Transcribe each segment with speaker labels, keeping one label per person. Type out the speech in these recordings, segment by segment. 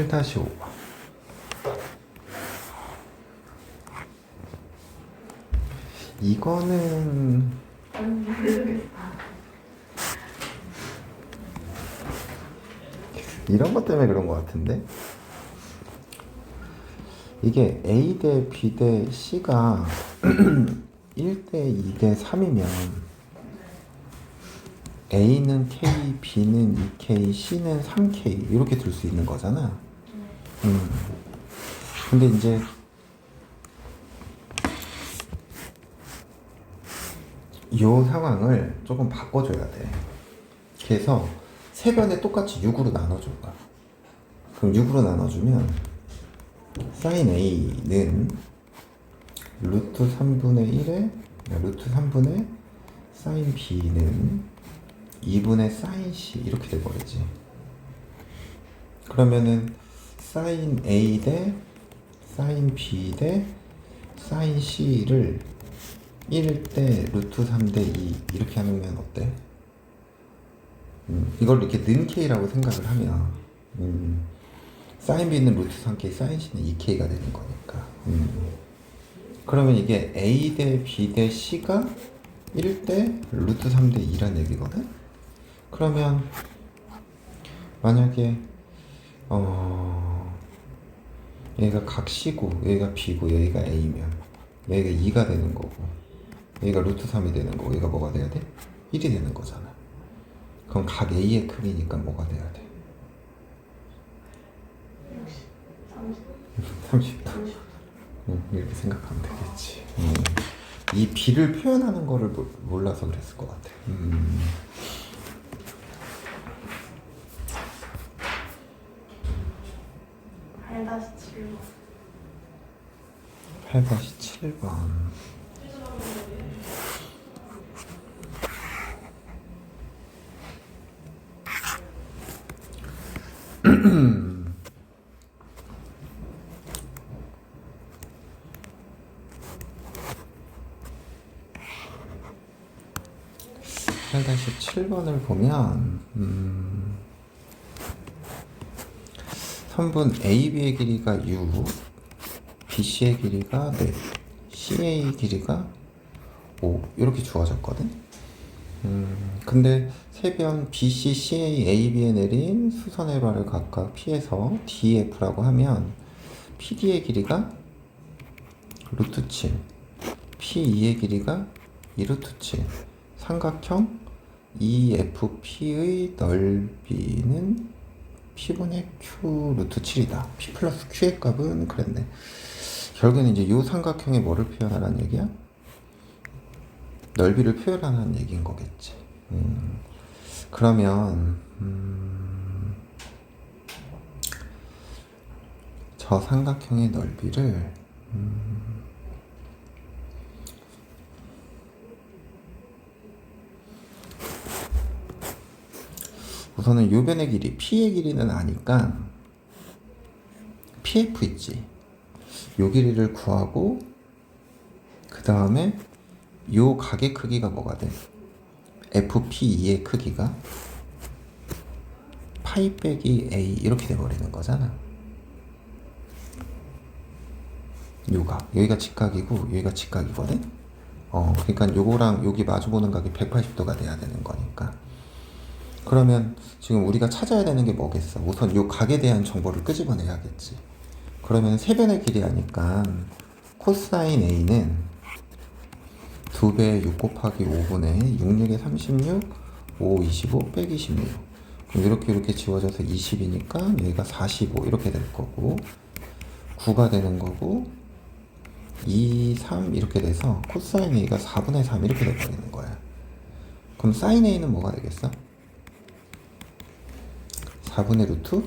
Speaker 1: 7-5번. 이거는 이런 것 때문에 그런 것 같은데, 이게 A 대 B 대 C가 1대 2대 3이면 A는 K, B는 2K, C는 3K 이렇게 둘 수 있는 거잖아. 근데 이제 이 상황을 조금 바꿔줘야 돼. 그래서 세 변에 똑같이 6으로 나눠줄 거야. 그럼 6으로 나눠주면 sin A는 루트 3분의 1에 루트 3분의 sin B는 2분의 sin C 이렇게 돼버리지. 그러면은 sin A 대 sin B 대 sin C를 1대 루트 3대 2 이렇게 하면 어때? 이걸 이렇게 는 K라고 생각을 하면 sin B는 루트 3K, sin C는 2K가 되는 거니까. 그러면 이게 A 대 B 대 C가 1대 루트 3대 2란 얘기거든? 그러면 만약에 얘가 각 C고 얘가 B고 얘가 A면 얘가 2가 되는 거고 얘가 루트 3이 되는 거고 얘가 뭐가 돼야 돼? 1이 되는 거잖아. 그럼 각 A의 크기니까 뭐가 돼야 돼? 30도. 이렇게 생각하면 되겠지. 이 B를 표현하는 거를 몰라서 그랬을 것 같아. 8-7번. (8-7번을) 보면 선분 AB의 길이가 U, BC의 길이가 4, CA 길이가 5 이렇게 주어졌거든. 근데 세변 BC, CA, AB에 내린 수선의 발을 각각 P에서 DF라고 하면 PD의 길이가 루트 7, P2의 길이가 2루트 7, 삼각형 EFP의 넓이는 P분의 Q 루트 7이다. P 플러스 Q의 값은 그랬네. 결국에는 이제 이 삼각형의 뭐를 표현하라는 얘기야? 넓이를 표현하는 얘기인 거겠지. 그러면 저 삼각형의 넓이를 우선은 요 변의 길이 P의 길이는 아니까 PF 있지. 요 길이를 구하고 그 다음에 요 각의 크기가 뭐가 돼? FP2의 크기가 파이 빼기 A 이렇게 돼버리는 거잖아. 요 각, 여기가 직각이고 여기가 직각이거든? 그러니까 요거랑 여기 마주보는 각이 180도가 돼야 되는 거니까. 그러면 지금 우리가 찾아야 되는 게 뭐겠어? 우선 요 각에 대한 정보를 끄집어내야겠지. 그러면 세변의 길이 하니까 코사인 A는 2배 6 곱하기 5분의 6, 6에 36, 5, 25 빼기 16. 그럼 이렇게 지워져서 20이니까 여기가 45 이렇게 될 거고 9가 되는 거고 2, 3 이렇게 돼서 코사인 A가 4분의 3 이렇게 돼버리는 거야. 그럼 사인 A는 뭐가 되겠어? 4분의 루트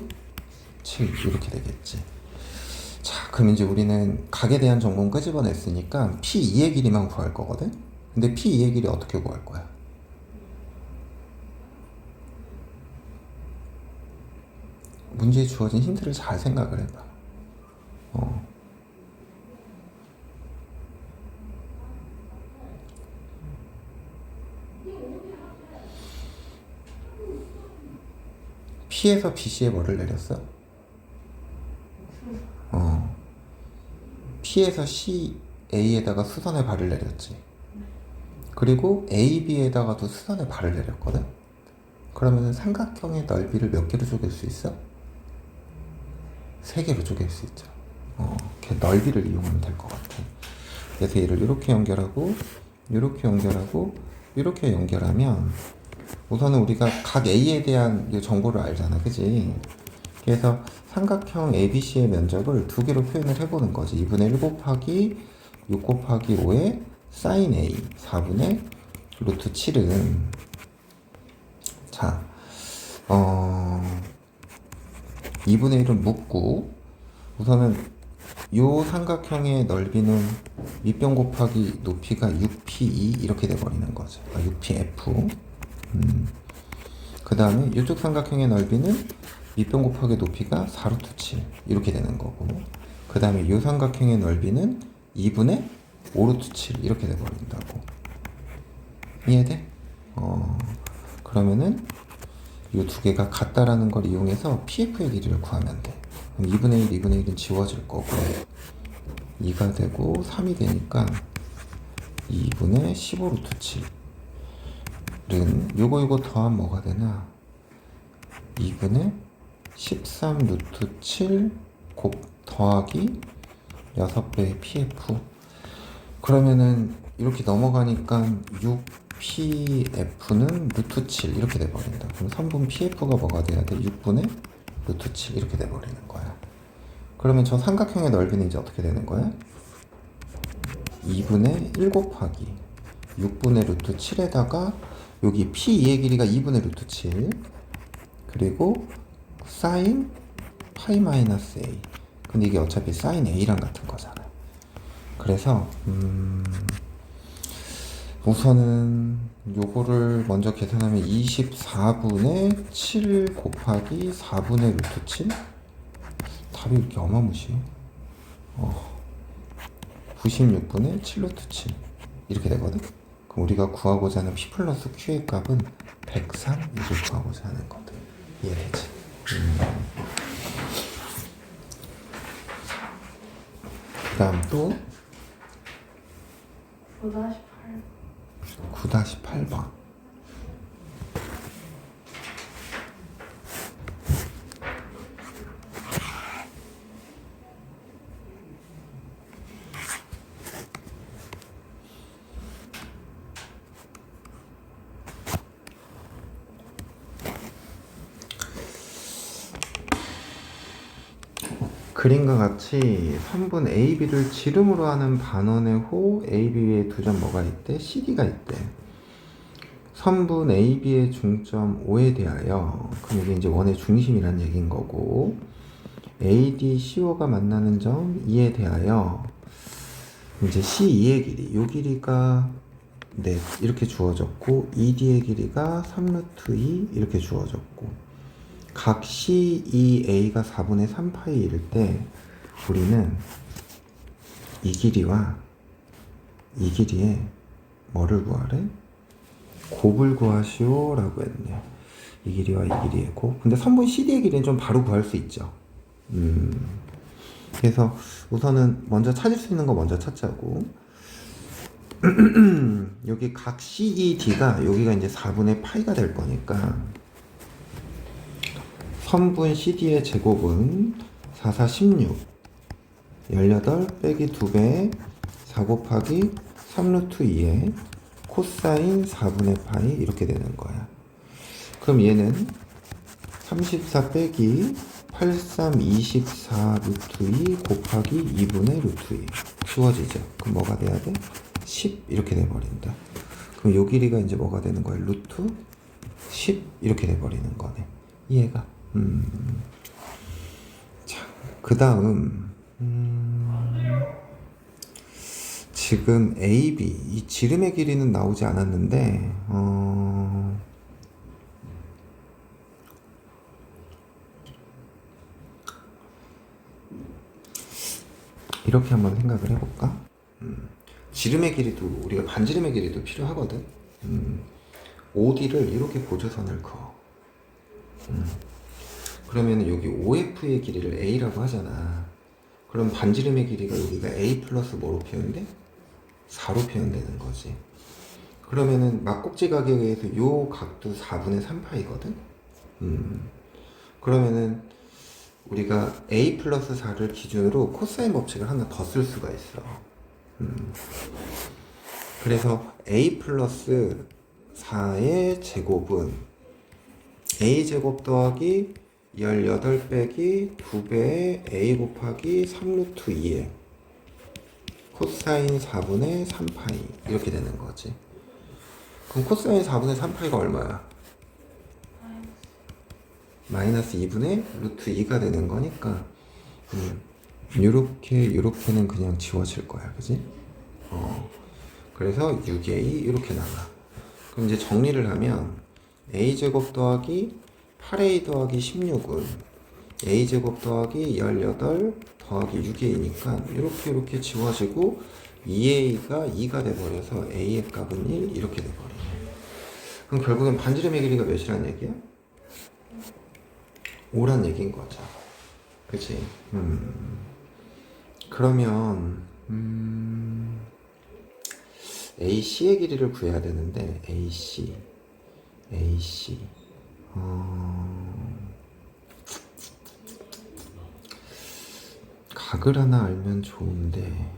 Speaker 1: 7 이렇게 되겠지. 자, 그럼 이제 우리는 각에 대한 정보는 끄집어냈으니까 P2의 길이만 구할 거거든? 근데 P2의 길이 어떻게 구할 거야? 문제에 주어진 힌트를 잘 생각을 해봐. P에서 BC에 뭐를 내렸어? C에서 CA에다가 수선의 발을 내렸지. 그리고 AB에다가도 수선의 발을 내렸거든. 그러면 삼각형의 넓이를 몇 개로 쪼갤 수 있어? 3개로 쪼갤 수 있죠. 걔 넓이를 이용하면 될 것 같아. 그래서 얘를 이렇게 연결하고 이렇게 연결하고 이렇게 연결하면 우선은 우리가 각 A에 대한 정보를 알잖아, 그지? 그래서 삼각형 ABC의 면적을 2개로 표현을 해보는 거지. 2분의 1 곱하기 6 곱하기 5의 sin A 4분의 루트 7은 자, 2분의 1은 묻고 우선은 요 삼각형의 넓이는 밑변 곱하기 높이가 6P2 이렇게 돼버리는 거죠. 6PF. 그 다음에 이쪽 삼각형의 넓이는 밑변 곱하기 높이가 4루트 7 이렇게 되는 거고, 그 다음에 이 삼각형의 넓이는 2분의 5루트 7 이렇게 돼버린다고. 이해돼? 그러면은 이 두 개가 같다라는 걸 이용해서 PF의 길이를 구하면 돼. 그럼 2분의 1, 2분의 1은 지워질 거고 2가 되고 3이 되니까 2분의 15루트 7은 요거 더하면 뭐가 되나? 2분의 13 루트 7 더하기 6배의 PF. 그러면은 이렇게 넘어가니까 6PF는 루트 7 이렇게 돼버린다. 그럼 3분 PF가 뭐가 돼야 돼? 6분의 루트 7 이렇게 돼버리는 거야. 그러면 저 삼각형의 넓이는 이제 어떻게 되는 거야? 2분의 1 곱하기 6분의 루트 7에다가 여기 P2의 길이가 2분의 루트 7 그리고 sin 파이 마이너스 A. 근데 이게 어차피 sin A랑 같은 거잖아. 그래서 우선은 요거를 먼저 계산하면 24분의 7 곱하기 4분의 루트 7? 답이 이렇게 어마무시해. 96분의 7 루트 7 이렇게 되거든. 그럼 우리가 구하고자 하는 P 플러스 Q의 값은 103 이걸 구하고자 하는 거든. 이해되지? 그 다음 또 9-8번. 그림과 같이 선분 AB를 지름으로 하는 반원의 호 AB 위에 두 점 뭐가 있대? CD가 있대. 선분 AB의 중점 O에 대하여, 그럼 이게 이제 원의 중심이란 얘기인 거고, AD, CO가 만나는 점 E에 대하여 이제 C2의 길이, 요 길이가 네 이렇게 주어졌고 ED의 길이가 3루트 2 이렇게 주어졌고, 각 CEA가 4분의 3파이일 때 우리는 이 길이와 이 길이의 뭐를 구하래? 곱을 구하시오 라고 했네. 이 길이와 이 길이의 곱. 근데 선분 CD의 길이는 좀 바로 구할 수 있죠. 그래서 우선은 먼저 찾을 수 있는 거 먼저 찾자고. 여기 각 CED가 여기가 이제 4분의 파이가 될 거니까 선분 CD의 제곱은 4, 4, 16 18 빼기 2배 4 곱하기 3루트 2에 코사인 4분의 파이 이렇게 되는 거야. 그럼 얘는 34 빼기 83 24 루트 2 곱하기 2분의 루트 2 주어지죠. 그럼 뭐가 돼야 돼? 10 이렇게 돼버린다. 그럼 요 길이가 이제 뭐가 되는 거야? 루트 10 이렇게 돼버리는 거네. 이해가? 자, 그 다음 지금 AB 이 지름의 길이는 나오지 않았는데 이렇게 한번 생각을 해볼까? 지름의 길이도 우리가 반지름의 길이도 필요하거든. OD를 이렇게 고조선을 그어. 그러면 여기 OF의 길이를 A라고 하잖아. 그럼 반지름의 길이가 여기가 a 플러스 뭐로 표현돼? 4로 표현되는 거지. 그러면은 막꼭지 가격에 의해서 요 각도 4분의 3파이거든? 그러면은 우리가 a 플러스 4를 기준으로 코사인 법칙을 하나 더 쓸 수가 있어. 그래서 a 플러스 4의 제곱은 a 제곱 더하기 18 빼기 2배의 a 곱하기 3루트 2에 코사인 4분의 3파이 이렇게 되는 거지. 그럼 코사인 4분의 3파이가 얼마야? 마이너스 2분의 루트 2가 되는 거니까 요렇게는 그냥 지워질 거야. 그지? 그래서 6a 이렇게 나가. 그럼 이제 정리를 하면 a제곱 더하기 8a 더하기 16은 a제곱 더하기 18 더하기 6a니까 이렇게 지워지고 2a가 2가 돼버려서 a의 값은 1 이렇게 돼버리네. 그럼 결국엔 반지름의 길이가 몇이란 얘기야? 5란 얘기인 거죠. 그치? 그러면 AC의 길이를 구해야 되는데 AC 각을 하나 알면 좋은데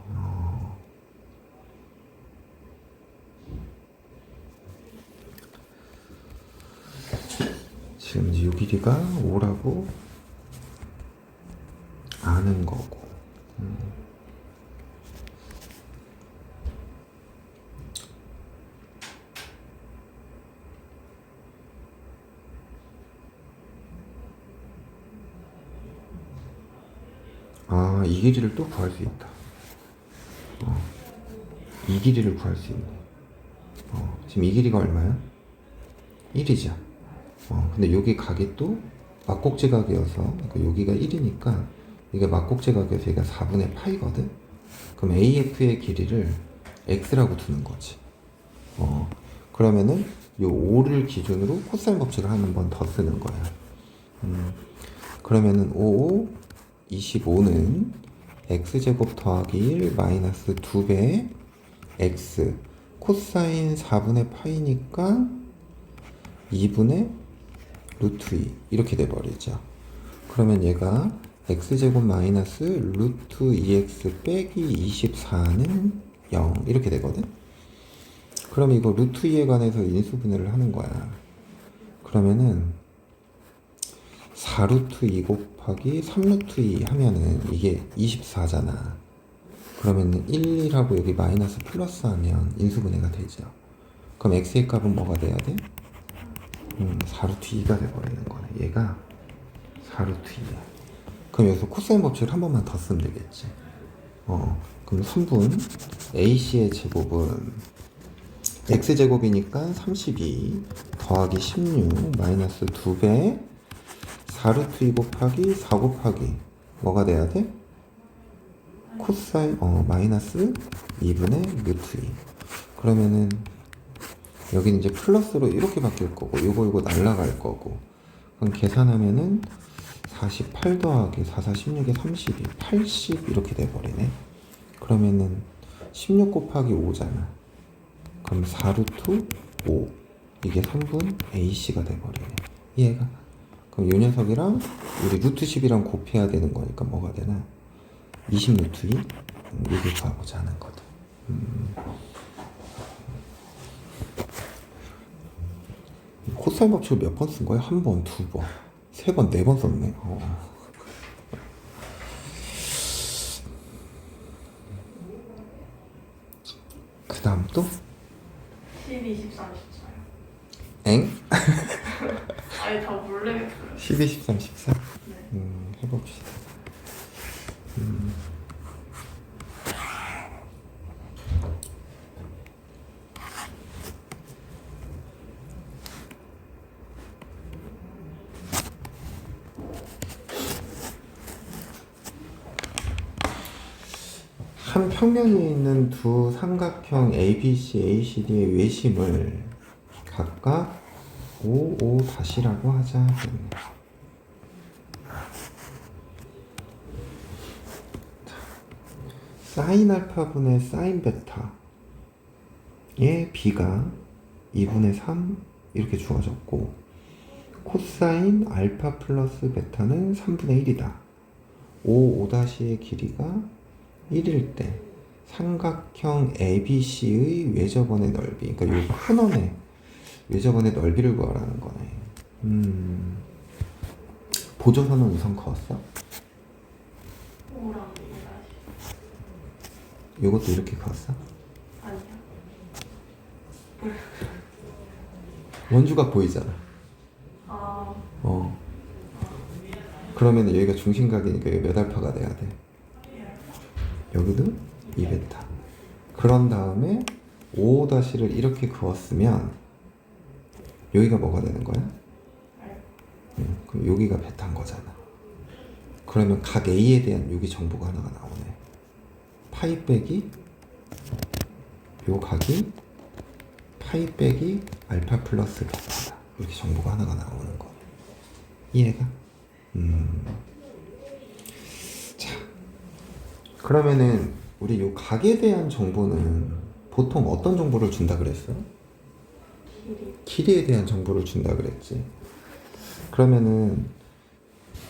Speaker 1: 지금 이 길이가 5라고 아는 거고 이 길이를 또 구할 수 있다. 이 길이를 구할 수 있네. 지금 이 길이가 얼마야? 1이죠. 근데 여기 각이 또 막꼭지 각이어서 그러니까 여기가 1이니까 이게 막꼭지 각이어서 얘가 4분의 파이거든. 그럼 AF의 길이를 x라고 두는 거지. 그러면은 요 5를 기준으로 코사인 법칙을 한 번 더 쓰는 거야. 그러면은 5, 25는 x제곱 더하기 1 마이너스 2배 x 코사인 4분의 파이니까 2분의 루트 2 이렇게 돼버리죠. 그러면 얘가 x제곱 마이너스 루트 2x 빼기 24는 0 이렇게 되거든. 그럼 이거 루트 2에 관해서 인수분해를 하는 거야. 그러면은 4루트 2 곱하기 3루트 2 하면은 이게 24잖아. 그러면은 1, 1하고 여기 마이너스 플러스 하면 인수분해가 되죠. 그럼 x의 값은 뭐가 돼야 돼? 4루트 2가 돼버리는 거네. 얘가 4루트 2야. 그럼 여기서 코사인 법칙을 한 번만 더 쓰면 되겠지. 그럼 3분 AC의 제곱은 x제곱이니까 32 더하기 16 마이너스 2배 4루트 2 곱하기 4 곱하기 뭐가 돼야 돼? 코사인 마이너스 2분의 루트 2. 그러면은 여기는 이제 플러스로 이렇게 바뀔 거고 요거 날라갈 거고 그럼 계산하면은 48 더하기 4, 4, 16에 32 80 이렇게 돼버리네. 그러면은 16 곱하기 5잖아. 그럼 4루트 5 이게 3분 AC가 돼버리네. 이해가? 그럼 이 녀석이랑 우리 루트 10이랑 곱해야 되는 거니까 뭐가 되나? 20 루트 2? 이게 구하고자 하는 거다. 코사인 법칙을 몇 번 쓴 거야? 한 번, 두 번, 세 번, 네 번 썼네. 그 다음 또?
Speaker 2: 12, 13, 14요.
Speaker 1: 엥?
Speaker 2: 아예 다 모르겠어요.
Speaker 1: 12, 13, 14?
Speaker 2: 네.
Speaker 1: 해봅시다. 한 평면이 있는 두 삼각형 ABC, ACD의 외심을 각각 5, 5-라고 하자. 사인 알파분의 사인 베타의 b가 2분의 3 이렇게 주어졌고, 코사인 알파 플러스 베타는 3분의 1이다. 5의 길이가 1일 때 삼각형 ABC의 외접원의 넓이, 그러니까 요 큰 원의 외접원의 넓이를 구하라는 거네. 보조선은 우선 그었어?
Speaker 2: 5랑 2
Speaker 1: 요것도 이렇게 그었어?
Speaker 2: 아니요.
Speaker 1: 원주가 보이잖아.
Speaker 2: 아,
Speaker 1: 그러면 여기가 중심각이니까 여기 몇 알파가 돼야 돼? 여기도 2베타. 그런 다음에 5-를 이렇게 그었으면 여기가 뭐가 되는 거야? 그럼 여기가 베타인 거잖아. 그러면 각 A에 대한 여기 정보가 하나가 나오네. 파이 빼기 요 각이 파이 빼기 알파 플러스 베타다. 이렇게 정보가 하나가 나오는 거네. 이해가? 자, 그러면은 우리 요 각에 대한 정보는 보통 어떤 정보를 준다 그랬어? 길이에 대한 정보를 준다 그랬지. 그러면은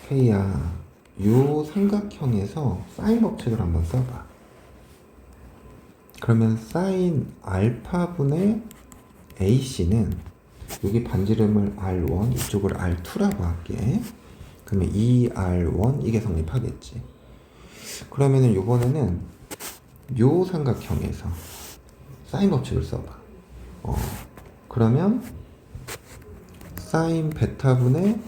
Speaker 1: K야, 요 삼각형에서 사인 법칙을 한번 써봐. 그러면 사인 알파분의 AC는 여기 반지름을 R1, 이쪽을 R2라고 할게. 그러면 2R1 이게 성립하겠지. 그러면은 요번에는 요 삼각형에서 사인 법칙을 써봐. 그러면 사인 베타분의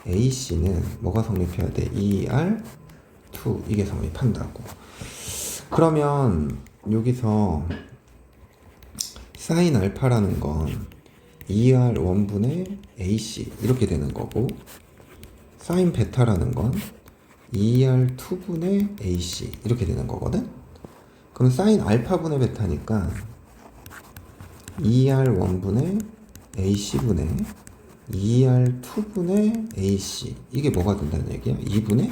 Speaker 1: AC는 뭐가 성립해야 돼? 2R2 이게 성립한다고. 그러면 여기서 사인 알파라는 건 2R1분의 AC 이렇게 되는 거고, 사인 베타라는 건 2R2분의 AC 이렇게 되는 거거든? 그럼 사인 알파분의 베타니까 2R1분의 AC분의 2R2분의 AC 이게 뭐가 된다는 얘기야? 2분의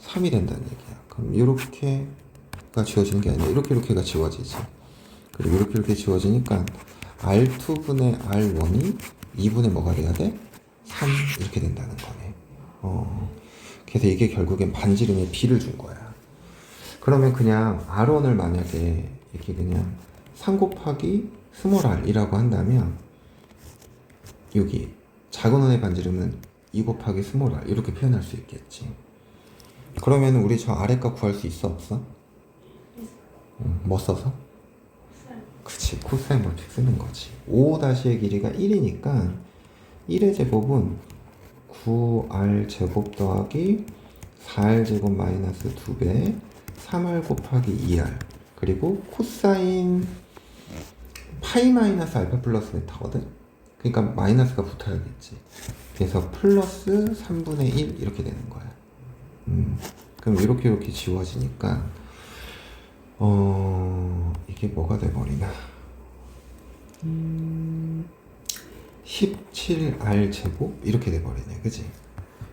Speaker 1: 3이 된다는 얘기야. 그럼 이렇게가 지워지는 게 아니라 이렇게가 지워지지. 그리고 이렇게 지워지니까 R2분의 R1이 2분의 뭐가 돼야 돼? 3 이렇게 된다는 거네. 그래서 이게 결국엔 반지름의 B를 준 거야. 그러면 그냥 R1을 만약에 이렇게 그냥 3 곱하기 스몰 r이라고 한다면 여기 작은 원의 반지름은 2 곱하기 스몰 r 이렇게 표현할 수 있겠지. 그러면 우리 저 아래값 구할 수 있어 없어? 뭐 써서? 그치, 코사인 법칙 쓰는 거지. 5-의 길이가 1이니까 1의 제곱은 9r 제곱 더하기 4r 제곱 마이너스 2배 3r 곱하기 2r 그리고 코사인 파이 마이너스 알파 플러스 베타거든. 그러니까 마이너스가 붙어야겠지. 그래서 플러스 3분의 1 이렇게 되는 거야. 그럼 이렇게 지워지니까 이게 뭐가 돼버리나? 17r 제곱 이렇게 돼버리네, 그지?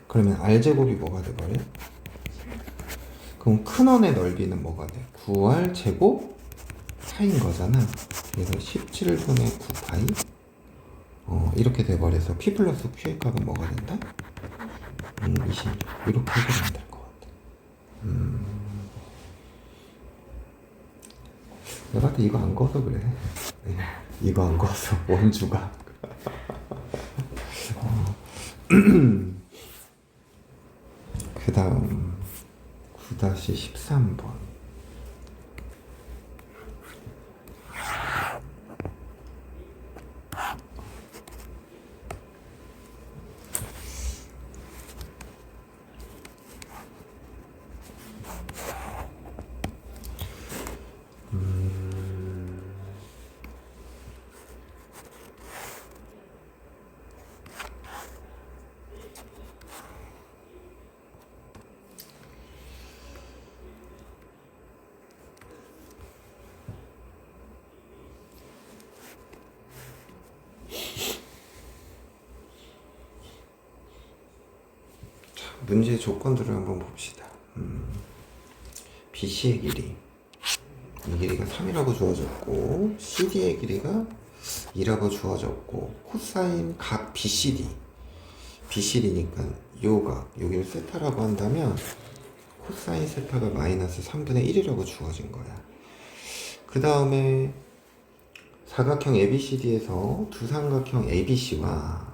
Speaker 1: 그러면 r 제곱이 뭐가 돼버려? 그럼 큰 원의 넓이는 뭐가 돼? 9r 제곱 파인 거잖아. 그래서 17분의 9파이 이렇게 돼버려서 p 플러스 q의 값은 뭐가 된다? 26 이렇게 해석하면 될 것 같아. 내가 봤을 때 이거 안 그어서 그래. 이거 안 그어서 원주가 그 다음 9-13번 문제의 조건들을 한번 봅시다. BC의 길이 이 길이가 3이라고 주어졌고 CD의 길이가 2라고 주어졌고 코사인 각 BCD니까 요각 여기를 세타라고 한다면 코사인 세타가 마이너스 3분의 1이라고 주어진 거야. 그 다음에 사각형 ABCD에서 두 삼각형 ABC와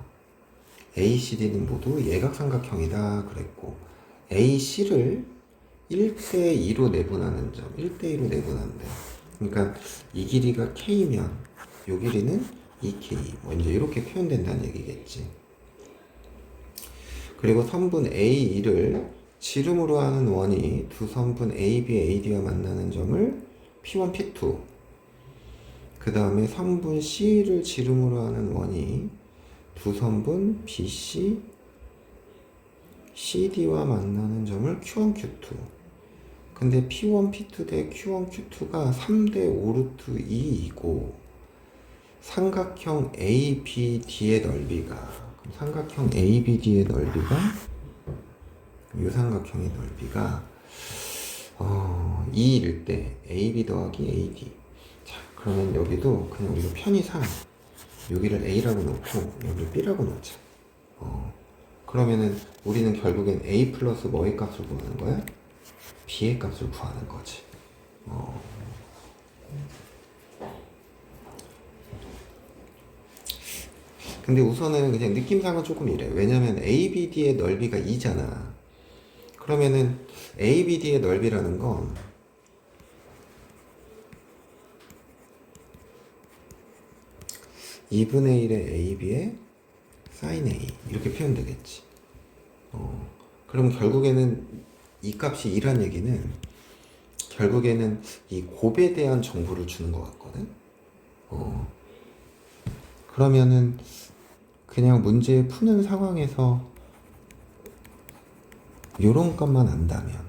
Speaker 1: ACD는 모두 예각삼각형이다 그랬고 AC를 1대2로 내분하는 점 1대2로 내분한대. 그러니까 이 길이가 K면 이 길이는 2K 뭐 이제 이렇게 표현된다는 얘기겠지. 그리고 선분 A2를 지름으로 하는 원이 두 선분 AB, AD와 만나는 점을 P1, P2 그 다음에 선분 C를 지름으로 하는 원이 두 선분 BC, CD와 만나는 점을 Q1, Q2 근데 P1, P2 대 Q1, Q2가 3대 5루트 2이고 삼각형 ABD의 넓이가 삼각형 ABD의 넓이가 이 삼각형의 넓이가 2일 때 AB 더하기 AD. 자, 그러면 여기도 그냥 우리가 편의상 여기를 A라고 놓고 여기를 B라고 놓자. 그러면은 우리는 결국엔 A 플러스 뭐의 값을 구하는 거야? B의 값을 구하는 거지. 근데 우선은 그냥 느낌상은 조금 이래. 왜냐면 ABD의 넓이가 2잖아. 그러면은 ABD의 넓이라는 건 (2분의 1의 AB의 sin A) 이렇게 표현되겠지. 그럼 결국에는 이 값이 2란 얘기는 결국에는 이 곱에 대한 정보를 주는 것 같거든. 그러면은 그냥 문제 푸는 상황에서 요런 것만 안다면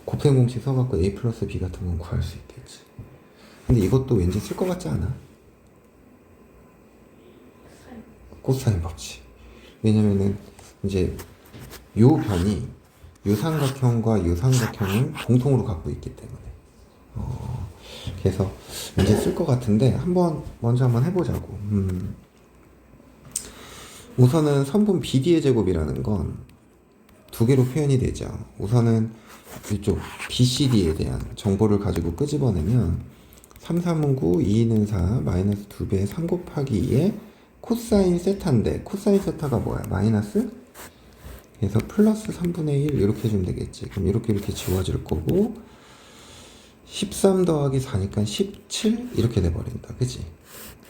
Speaker 1: 곱셈 공식 써갖고 A 플러스 B 같은 건 구할 수 있겠지. 근데 이것도 왠지 쓸 것 같지 않아? 코사인 법칙. 왜냐면은 이제 요 변이 요 삼각형과 요 삼각형을 공통으로 갖고 있기 때문에 그래서 이제 쓸 것 같은데 먼저 한번 해보자고. 우선은 선분 BD의 제곱이라는 건 두 개로 표현이 되죠. 우선은 이쪽 BCD에 대한 정보를 가지고 끄집어내면 3, 3은 9, 2, 2는 4, 마이너스 2배의 3 곱하기 2에 코사인 세타인데 코사인 세타가 뭐야? 마이너스? 그래서 플러스 3분의 1 이렇게 해주면 되겠지. 그럼 이렇게 지워질 거고 13 더하기 4니까 17 이렇게 돼버린다. 그치?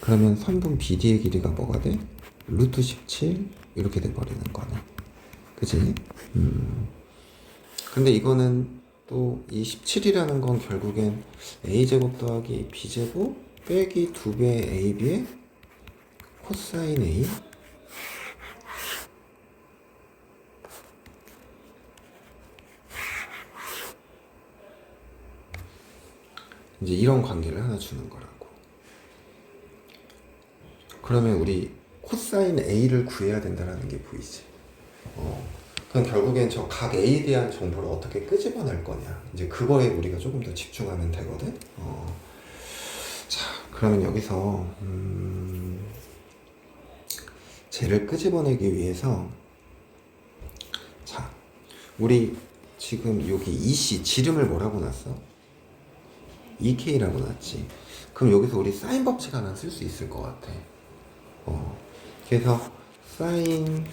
Speaker 1: 그러면 선분 BD의 길이가 뭐가 돼? 루트 17 이렇게 돼버리는 거네. 그치? 근데 이거는 또 이 17이라는 건 결국엔 A제곱 더하기 B제곱 빼기 2배의 AB의 코사인 A 이제 이런 관계를 하나 주는 거라고. 그러면 우리 코사인 A를 구해야 된다는 게 보이지. 그럼 결국엔 저 각 A에 대한 정보를 어떻게 끄집어낼 거냐. 이제 그거에 우리가 조금 더 집중하면 되거든. 자, 그러면 여기서 쟤를 끄집어내기 위해서 자, 우리 지금 여기 EC 지름을 뭐라고 놨어? EK라고 놨지. 그럼 여기서 우리 사인 법칙 하나 쓸 수 있을 것 같아. 그래서 사인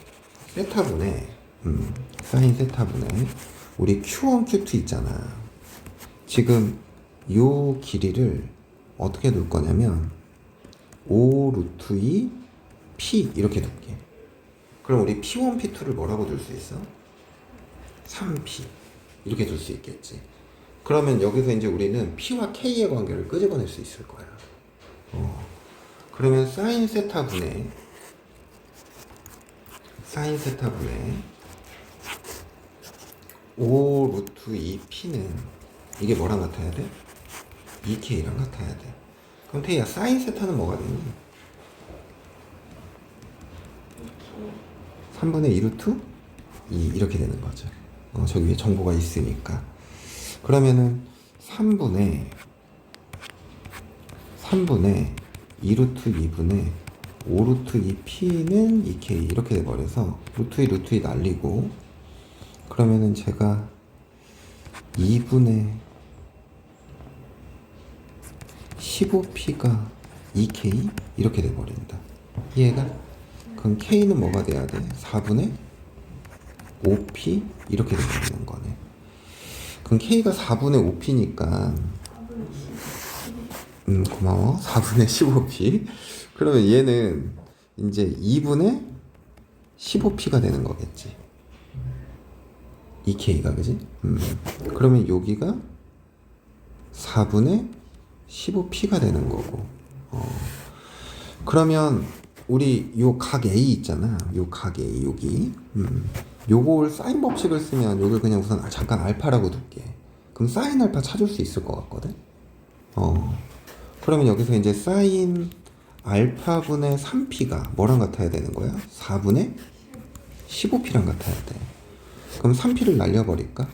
Speaker 1: 세타분의 우리 Q1, Q2 있잖아. 지금 요 길이를 어떻게 둘 거냐면 5 루트 2 P 이렇게 둘게. 그럼 우리 P1, P2를 뭐라고 둘 수 있어? 3P 이렇게 둘 수 있겠지. 그러면 여기서 이제 우리는 P와 K의 관계를 끄집어낼 수 있을 거야. 그러면 사인 세타분의 5 루트 2P는 이게 뭐랑 같아야 돼? 2K랑 같아야 돼. 그럼 태희야 사인 세타는 뭐가 되니? 3분의 2 루트 2 이렇게 되는 거죠. 저기 위에 정보가 있으니까. 그러면은 3분의 2루트 2분의 5루트 2p는 2k 이렇게 돼버려서 루트 2 루트 2 날리고, 그러면은 제가 2분의 15p가 2k 이렇게 돼버린다. 이해가? 그럼 k는 뭐가 돼야 돼? 4분의 5p 이렇게 돼버리는 거네. 그럼 k가 4분의 5p니까
Speaker 2: 4분의 10.
Speaker 1: 고마워. 4분의 15p. 그러면 얘는 이제 2분의 15p가 되는 거겠지. 2k가 그지? 그러면 여기가 4분의 15p가 되는 거고. 그러면 우리 요 각 A 있잖아. 요 각 A 여기. 요걸 사인 법칙을 쓰면 요걸 그냥 우선 잠깐 알파라고 둘게. 그럼 사인 알파 찾을 수 있을 것 같거든. 그러면 여기서 이제 사인 알파분의 3p가 뭐랑 같아야 되는 거야? 4분의 15p랑 같아야 돼. 그럼 3p를 날려버릴까?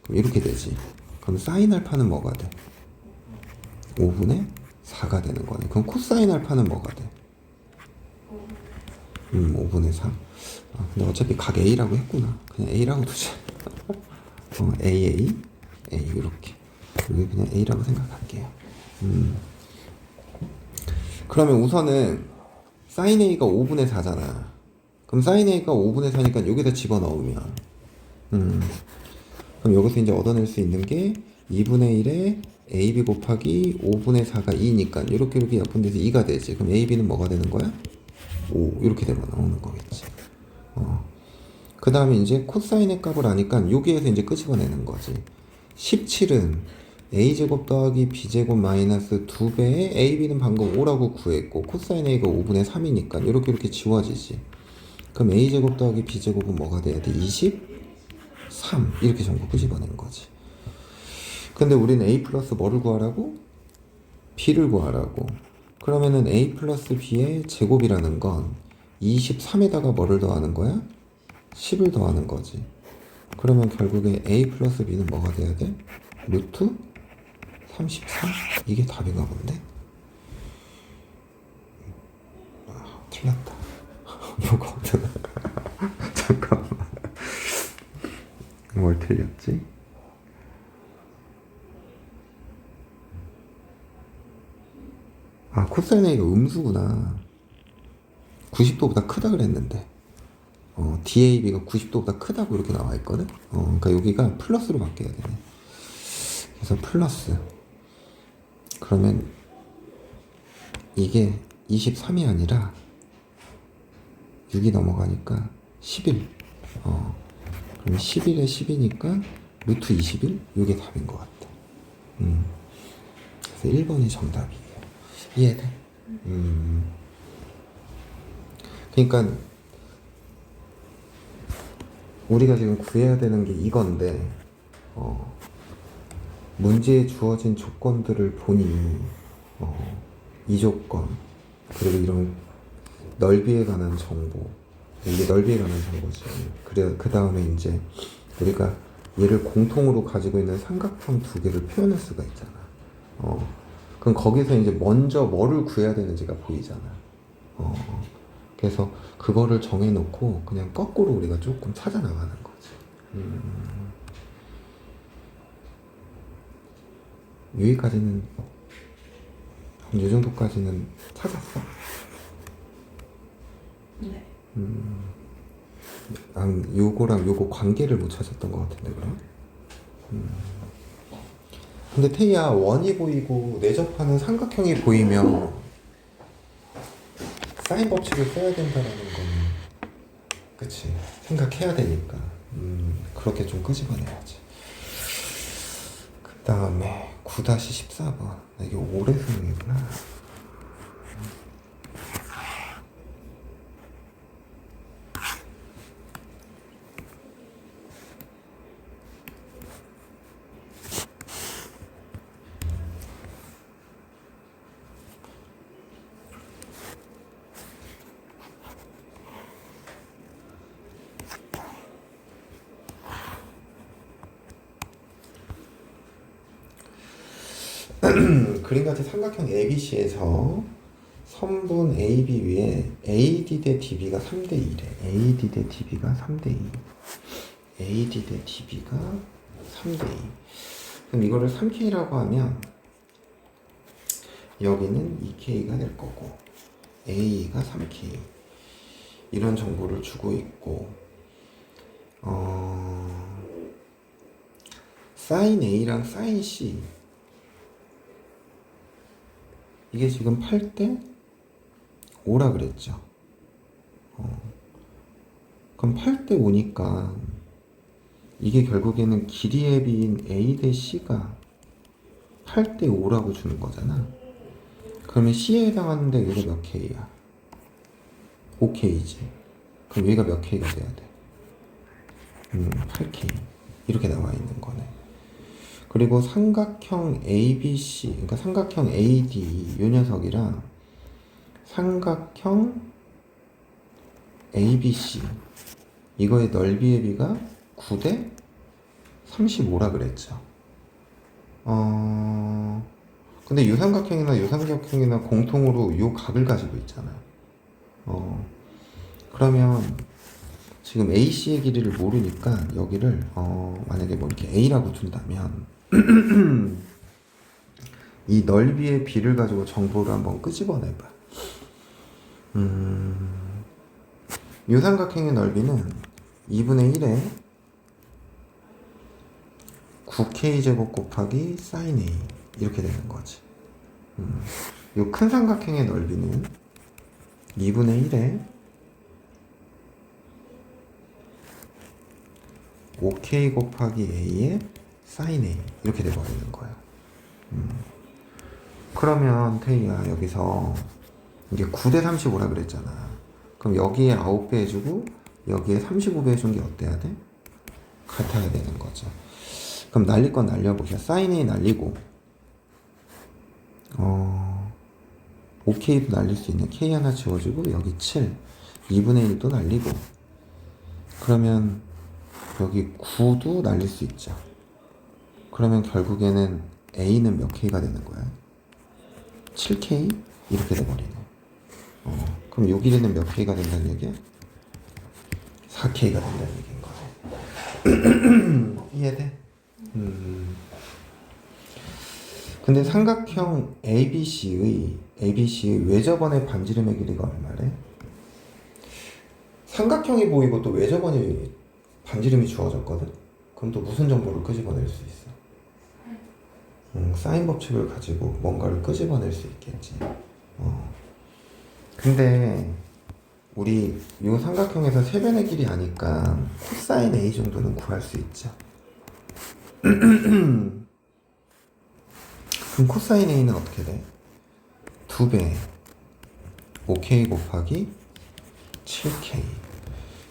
Speaker 1: 그럼 이렇게 되지. 그럼 사인 알파는 뭐가 돼? 5분의 4가 되는 거네. 그럼 코사인 알파는 뭐가 돼? 5분의 4. 근데 어차피 각 A라고 했구나. 그냥 A라고 두자. A 이렇게. 여기 그냥 A라고 생각할게요. 그러면 우선은 sin A가 5분의 4잖아. 그럼 sin A가 5분의 4니까 여기다 집어넣으면 그럼 여기서 이제 얻어낼 수 있는 게 2분의 1에 AB 곱하기 5분의 4가 2니까 이렇게 약분돼서 2가 되지. 그럼 AB는 뭐가 되는 거야? 5 이렇게 되면 나오는 거겠지. 그 다음에 이제 코사인의 값을 아니까 여기에서 이제 끄집어내는 거지. 17은 a제곱 더하기 b제곱 마이너스 2배에 ab는 방금 5라고 구했고 코사인 a가 5분의 3이니까 이렇게 지워지지. 그럼 a제곱 더하기 b제곱은 뭐가 돼야 돼? 23 이렇게 전부 끄집어낸 거지. 근데 우리는 a 플러스 뭐를 구하라고? b를 구하라고. 그러면은 a 플러스 b의 제곱이라는 건 23에다가 뭐를 더하는 거야? 10을 더하는 거지. 그러면 결국에 a 플러스 b는 뭐가 돼야 돼? 루트 33? 이게 답인가 본데? 틀렸다. 이거 잠깐만. 뭘 틀렸지? 코사인 A가 음수구나. 90도보다 크다 그랬는데. DAB가 90도보다 크다고 이렇게 나와 있거든? 그러니까 여기가 플러스로 바뀌어야 되네. 그래서 플러스. 그러면 이게 23이 아니라 6이 넘어가니까 11. 그럼 11에 10이니까 루트 21? 이게 답인 것 같아. 그래서 1번이 정답이에요. 이해돼? 그러니까 우리가 지금 구해야 되는 게 이건데 문제에 주어진 조건들을 보니 이 조건 그리고 이런 넓이에 관한 정보, 이게 넓이에 관한 정보지. 그래 그 다음에 이제 우리가 얘를 공통으로 가지고 있는 삼각형 두 개를 표현할 수가 있잖아. 그럼 거기서 이제 먼저 뭐를 구해야 되는지가 보이잖아. 그래서 그거를 정해놓고 그냥 거꾸로 우리가 조금 찾아 나가는 거지. 여기까지는 이 정도까지는 찾았어?
Speaker 2: 네.
Speaker 1: 요거랑 요거 관계를 못 찾았던 것 같은데 그럼? 근데 태희야, 원이 보이고 내접하는 삼각형이 보이면 사인 법칙을 써야 된다라는 거는 그치 생각해야 되니까 그렇게 좀 끄집어내야지. 그 다음에 9-14번 이게 오래 수능이구나. 그림같이 삼각형 ABC에서 선분 AB 위에 AD 대 DB가 3대 2래. AD 대 DB가 3대 2. AD 대 DB가 3대 2. 그럼 이거를 3K라고 하면 여기는 2K가 될 거고 A가 3K 이런 정보를 주고 있고 sin A랑 sin C 이게 지금 8대 5라 그랬죠. 그럼 8대 5니까 이게 결국에는 길이의 비인 A 대 C가 8대 5라고 주는 거잖아. 그러면 C에 해당하는데 여기가 몇 K야? 5K지. 그럼 여기가 몇 K가 돼야 돼? 8K. 이렇게 나와 있는 거네. 그리고 삼각형 ABC, 그러니까 삼각형 AD 이 녀석이랑 삼각형 ABC 이거의 넓이의 비가 9대 35라 그랬죠. 근데 유삼각형이나 유삼각형이나 공통으로 요 각을 가지고 있잖아요. 그러면 지금 AC의 길이를 모르니까 여기를 만약에 뭐 이렇게 A라고 둔다면 이 넓이의 비를 가지고 정보를 한번 끄집어내봐. 유삼각형의 넓이는 2분의 1에 9K제곱 곱하기 sin A 이렇게 되는 거지. 이 큰 삼각형의 넓이는 2분의 1에 5K 곱하기 A의 sin A 이렇게 돼버리는 거야. 그러면 태희야 여기서 이게 9대 35라 그랬잖아. 그럼 여기에 9배 해주고 여기에 35배 해준 게 어때야 돼? 같아야 되는 거죠. 그럼 날릴 건 날려보자. sin A 날리고 5K도 날릴 수 있는 K 하나 지워주고 여기 7 2분의 1도 날리고 그러면 여기 9도 날릴 수 있죠. 그러면 결국에는 A는 몇 K가 되는 거야? 7K? 이렇게 돼버리네. 그럼 요 길이는 몇 K가 된다는 얘기야? 4K가 된다는 얘기인 거네. 이해돼? 근데 삼각형 ABC의 외접원의 반지름의 길이가 얼마래? 삼각형이 보이고 또 외접원이 반지름이 주어졌거든? 그럼 또 무슨 정보를 끄집어낼 수 있어? 사인 법칙을 가지고 뭔가를 끄집어낼 수 있겠지. 근데 우리 이 삼각형에서 세변의 길이 아니까 코사인 A 정도는 구할 수 있죠. 그럼 코사인 A는 어떻게 돼? 2배 5K 곱하기 7K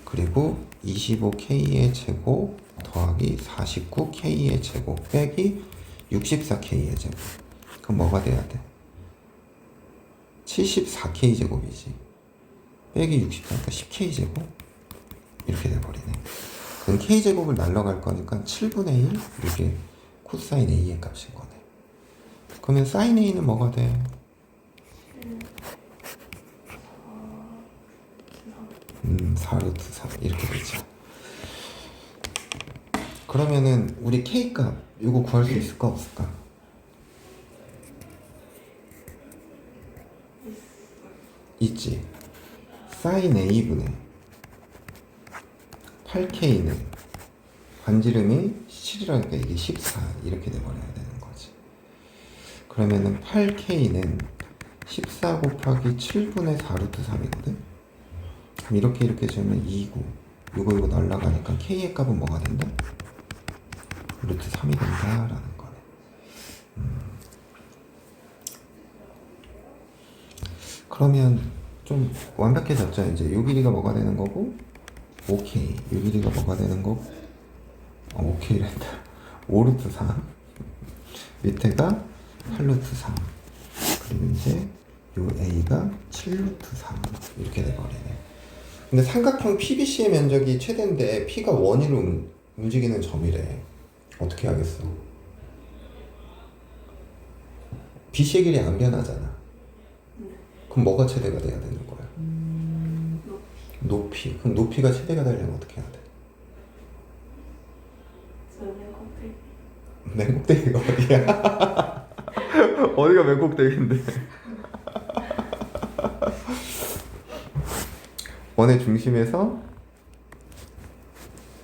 Speaker 1: 그리고 25K의 제곱 더하기 49K의 제곱 빼기 64K의 제곱 그럼 뭐가 돼야 돼? 74K 제곱이지 빼기 64니까 10K 제곱 이렇게 돼버리네. 그럼 K 제곱을 날라갈 거니까 7분의 1 이게 코사인 A의 값인 거네. 그러면 사인 A는 뭐가 돼? 4루트 3 이렇게 되죠. 그러면은 우리 K 값 이거 구할 수 있을까 없을까? 있지. 사인 A분의 8K는 반지름이 7이라니까 이게 14 이렇게 돼버려야 되는 거지. 그러면은 8K는 14 곱하기 7분의 4루트 3이거든? 그럼 이렇게 지으면 2고 이거 날라가니까 K의 값은 뭐가 된다? 루트 3이 된다라는 거네. 그러면 좀 완벽해졌죠. 이제 요 길이가 뭐가 되는 거고 5K 요 길이가 뭐가 되는 거고 5K란다 5루트 3 밑에가 8루트 3 그리고 이제 요 A가 7루트 3 이렇게 돼버리네. 근데 삼각형 PBC의 면적이 최대인데 P가 원위로 움직이는 점이래. 어떻게 하겠어? BC의 길이 안 변하잖아.
Speaker 2: 네.
Speaker 1: 그럼 뭐가 최대가 돼야 되는 거야? 높이. 그럼 높이가 최대가 되려면 어떻게 해야 돼?
Speaker 2: 저는 껍데기.
Speaker 1: 맨 꼭대기가 어디야? 어디가 맨 꼭대기인데? 원의 중심에서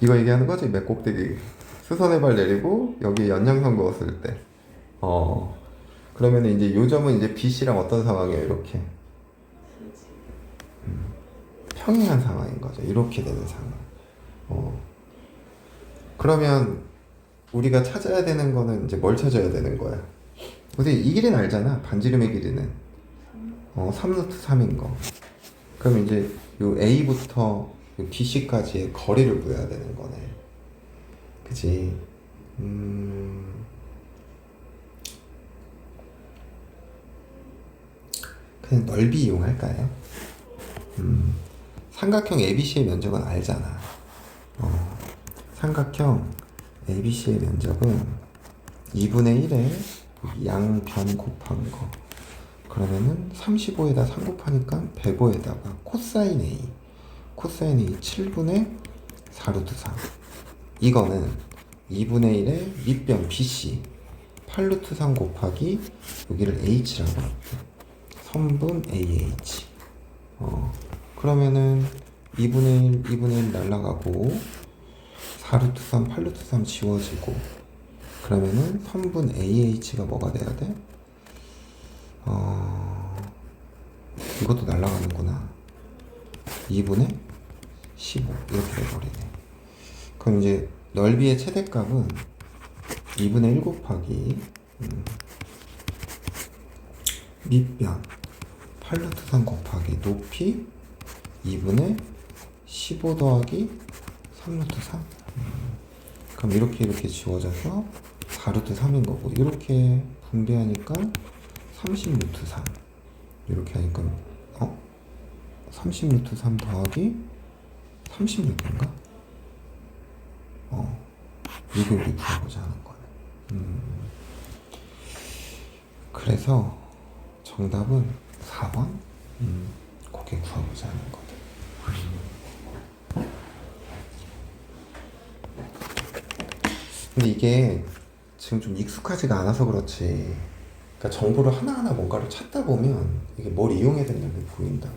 Speaker 1: 이거 얘기하는 거지? 맨 꼭대기. 수선의 발 내리고 여기 연장선 그었을 때. 그러면 이제 요점은 이제 BC랑 어떤 상황이에요? 이렇게
Speaker 2: 수직.
Speaker 1: 평행한 상황인 거죠. 이렇게 되는 상황. 그러면 우리가 찾아야 되는 거는 이제 뭘 찾아야 되는 거야? 근데 이 길이는 알잖아. 반지름의 길이는 3루트 3인 거. 그럼 이제 요 A부터 요 BC까지의 거리를 구해야 되는 거네. 그치? 그냥 넓이 이용할까요? 삼각형 ABC의 면적은 알잖아. 삼각형 ABC의 면적은 2분의 1에 양변 곱한 거. 그러면은 35에다 3 곱하니까 105에다가 코사인 A. 코사인 A 7분의 4루트 3. 이거는 2분의 1의 밑변 BC 8루트 3 곱하기 여기를 H라고 할게. 선분 AH. 그러면은 2분의 1 날라가고 4루트 3, 8루트 3 지워지고 그러면은 선분 AH가 뭐가 돼야 돼? 이것도 날라가는구나. 2분의 15 이렇게 돼버리네. 그럼 이제 넓이의 최대값은 2분의 1 곱하기 밑변 8루트 3 곱하기 높이 2분의 15 더하기 3루트 3. 그럼 이렇게 지워져서 4루트 3인 거고 이렇게 분배하니까 30루트 3 이렇게 하니까 30루트 3 더하기 36인가? 이게 우리 구하고자 하는 거네. 그래서 정답은 4번 그게 구하고자 하는 거네. 근데 이게 지금 좀 익숙하지가 않아서 그렇지. 그러니까 정보를 하나하나 뭔가를 찾다 보면 이게 뭘 이용해야 된다는 게 보인다고.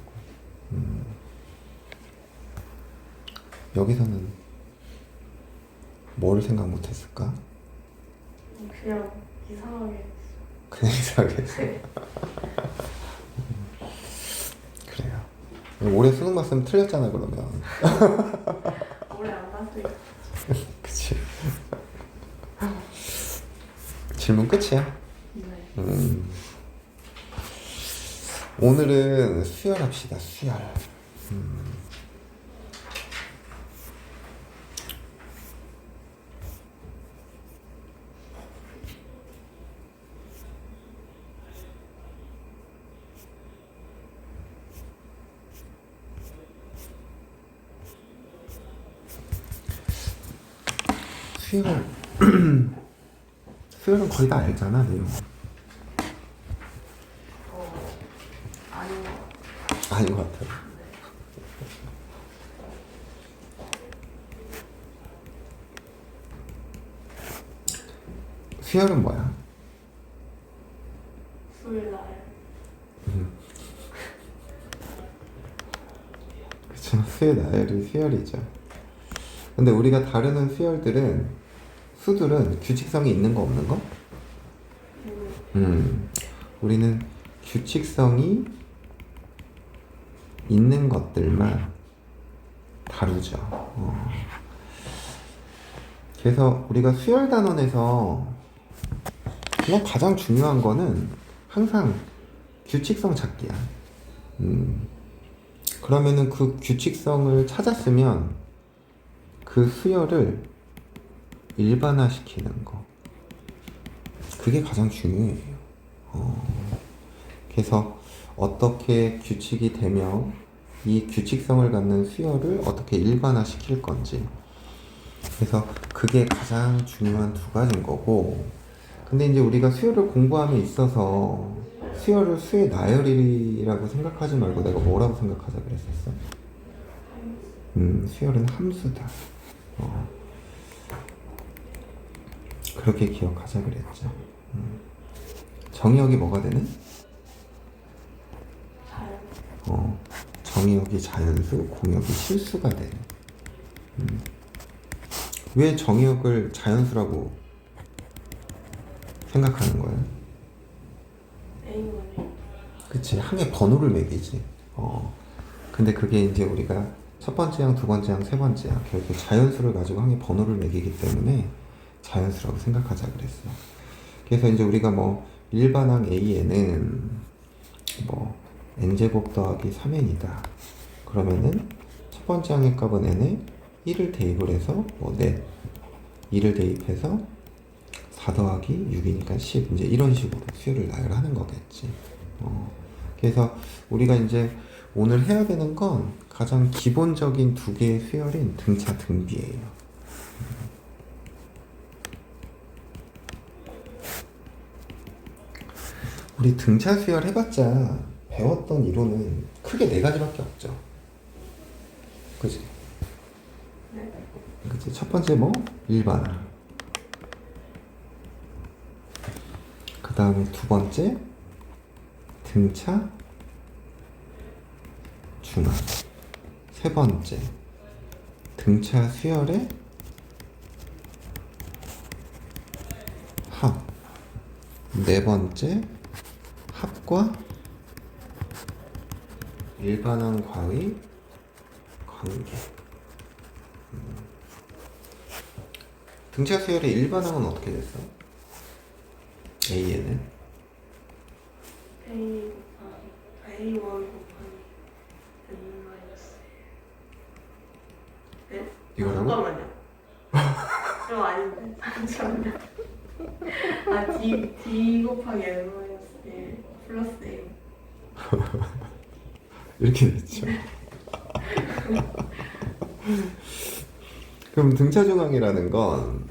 Speaker 1: 여기서는 뭘 생각 못했을까?
Speaker 2: 그냥 이상하게.
Speaker 1: 그냥 이상하겠어. 그래요. 올해 수능 봤으면 틀렸잖아 그러면.
Speaker 2: 오래 안 봤으니까.
Speaker 1: 그치. 질문 끝이야.
Speaker 2: 네.
Speaker 1: 오늘은 수열합시다. 수열. 수열. 수열은 거의 다 알잖아 내용.
Speaker 2: 아닌 것 같아요.
Speaker 1: 아닌 것 같아요. 수열은 뭐야?
Speaker 2: 수요일 날.
Speaker 1: 그쵸. 수의 나열이 수열이죠. 근데 우리가 다루는 수열들은 수들은 규칙성이 있는 거 없는 거? 우리는 규칙성이 있는 것들만 다루죠. 그래서 우리가 수열 단원에서 그냥 가장 중요한 거는 항상 규칙성 찾기야. 그러면은 그 규칙성을 찾았으면 그 수열을 일반화시키는 거. 그게 가장 중요해요. 그래서 어떻게 규칙이 되며 이 규칙성을 갖는 수열을 어떻게 일반화시킬 건지. 그래서 그게 가장 중요한 두 가지인 거고, 근데 이제 우리가 수열을 공부함에 있어서 수열을 수의 나열이라고 생각하지 말고 내가 뭐라고 생각하자 그랬었어? 수열은 함수다. 그렇게 기억하자 그랬죠. 정의역이 뭐가 되는?
Speaker 2: 자연.
Speaker 1: 정의역이 자연수, 공역이 실수가 되는. 왜 정의역을 자연수라고 생각하는 거예요?
Speaker 2: A원이.
Speaker 1: 그치, 항의 번호를 매기지. 근데 그게 이제 우리가 첫 번째 항, 두 번째 항, 세 번째 항 결국 자연수를 가지고 항의 번호를 매기기 때문에 자연수라고 생각하자 그랬어. 그래서 이제 우리가 뭐 일반항 A에는 뭐 n제곱 더하기 3n이다. 그러면은 첫 번째 항의 값은 n에 1을 대입을 해서 뭐 넷, 2를 대입해서 4 더하기 6이니까 10 이제 이런 식으로 수열을 나열하는 거겠지. 그래서 우리가 이제 오늘 해야 되는 건 가장 기본적인 두 개의 수열인 등차 등비예요. 우리 등차 수열 해봤자 배웠던 이론은 크게 네 가지밖에 없죠. 그치?
Speaker 2: 네.
Speaker 1: 그치? 첫 번째 뭐? 일반항. 그 다음에 두 번째 등차 중항. 세 번째 등차 수열의 합. 네 번째 합과 일반항과의 관계. 등차 수열의 일반항은 어떻게 됐어? A에는?
Speaker 2: A1 곱하기 N 마이너스. 네?
Speaker 1: 이거라고?
Speaker 2: 잠깐만요. 좀 아닌데. 잠시만요. D 곱하기 N 마이너스 1 플러스 A.
Speaker 1: 이렇게 됐죠. 그럼 등차 중항이라는 건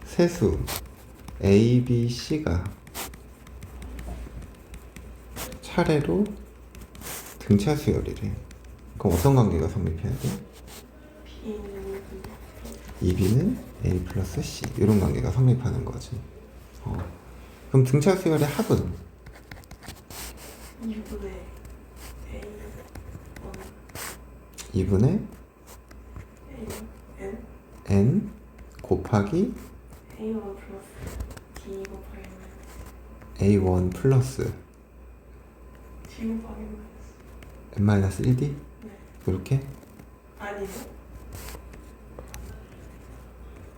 Speaker 1: 세수 A, B, C가 차례로 등차 수열이래. 그럼 어떤 관계가 성립해야 돼?
Speaker 2: B는
Speaker 1: 2B는 A 플러스 C 이런 관계가 성립하는 거지. 그럼 등차 수열의 합은
Speaker 2: 2분의 A1
Speaker 1: 2분의
Speaker 2: N
Speaker 1: N 곱하기
Speaker 2: A1 플러스 D 곱하기 마이너스
Speaker 1: A1 플러스
Speaker 2: D 곱하기 마이너스.
Speaker 1: N-1D
Speaker 2: 네.
Speaker 1: 이렇게?
Speaker 2: 아니요.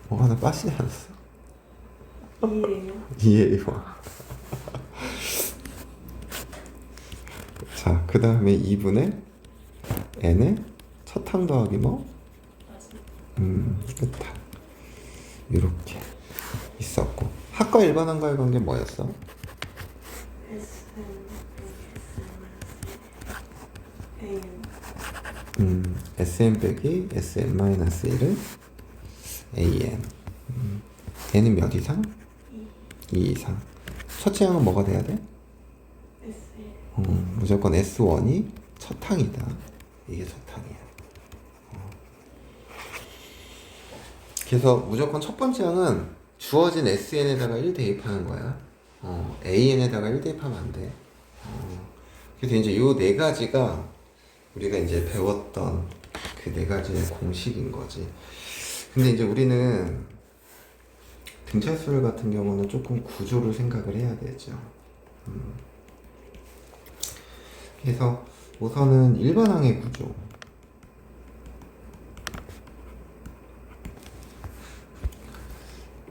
Speaker 1: 뭐 하나 빠지지 않았어?
Speaker 2: 2예요.
Speaker 1: 2A1 자, 그 다음에 2분의 N의 첫 항 더하기 뭐? 끝항 이렇게 있었고 합과 일반항과의 관계 뭐였어? Sn 빼기 Sn-1은 AN N은 몇 이상? 2 이상 첫째 항은 뭐가 돼야 돼? 무조건 S1이 첫 항이다. 이게 첫 항이야. 그래서 무조건 첫 번째 항은 주어진 SN에다가 1 대입하는 거야. AN에다가 1 대입하면 안 돼. 그래서 이제 요 네 가지가 우리가 이제 배웠던 그 네 가지의 공식인 거지. 근데 이제 우리는 등차수열 같은 경우는 조금 구조를 생각을 해야 되죠. 그래서 우선은 일반항의 구조.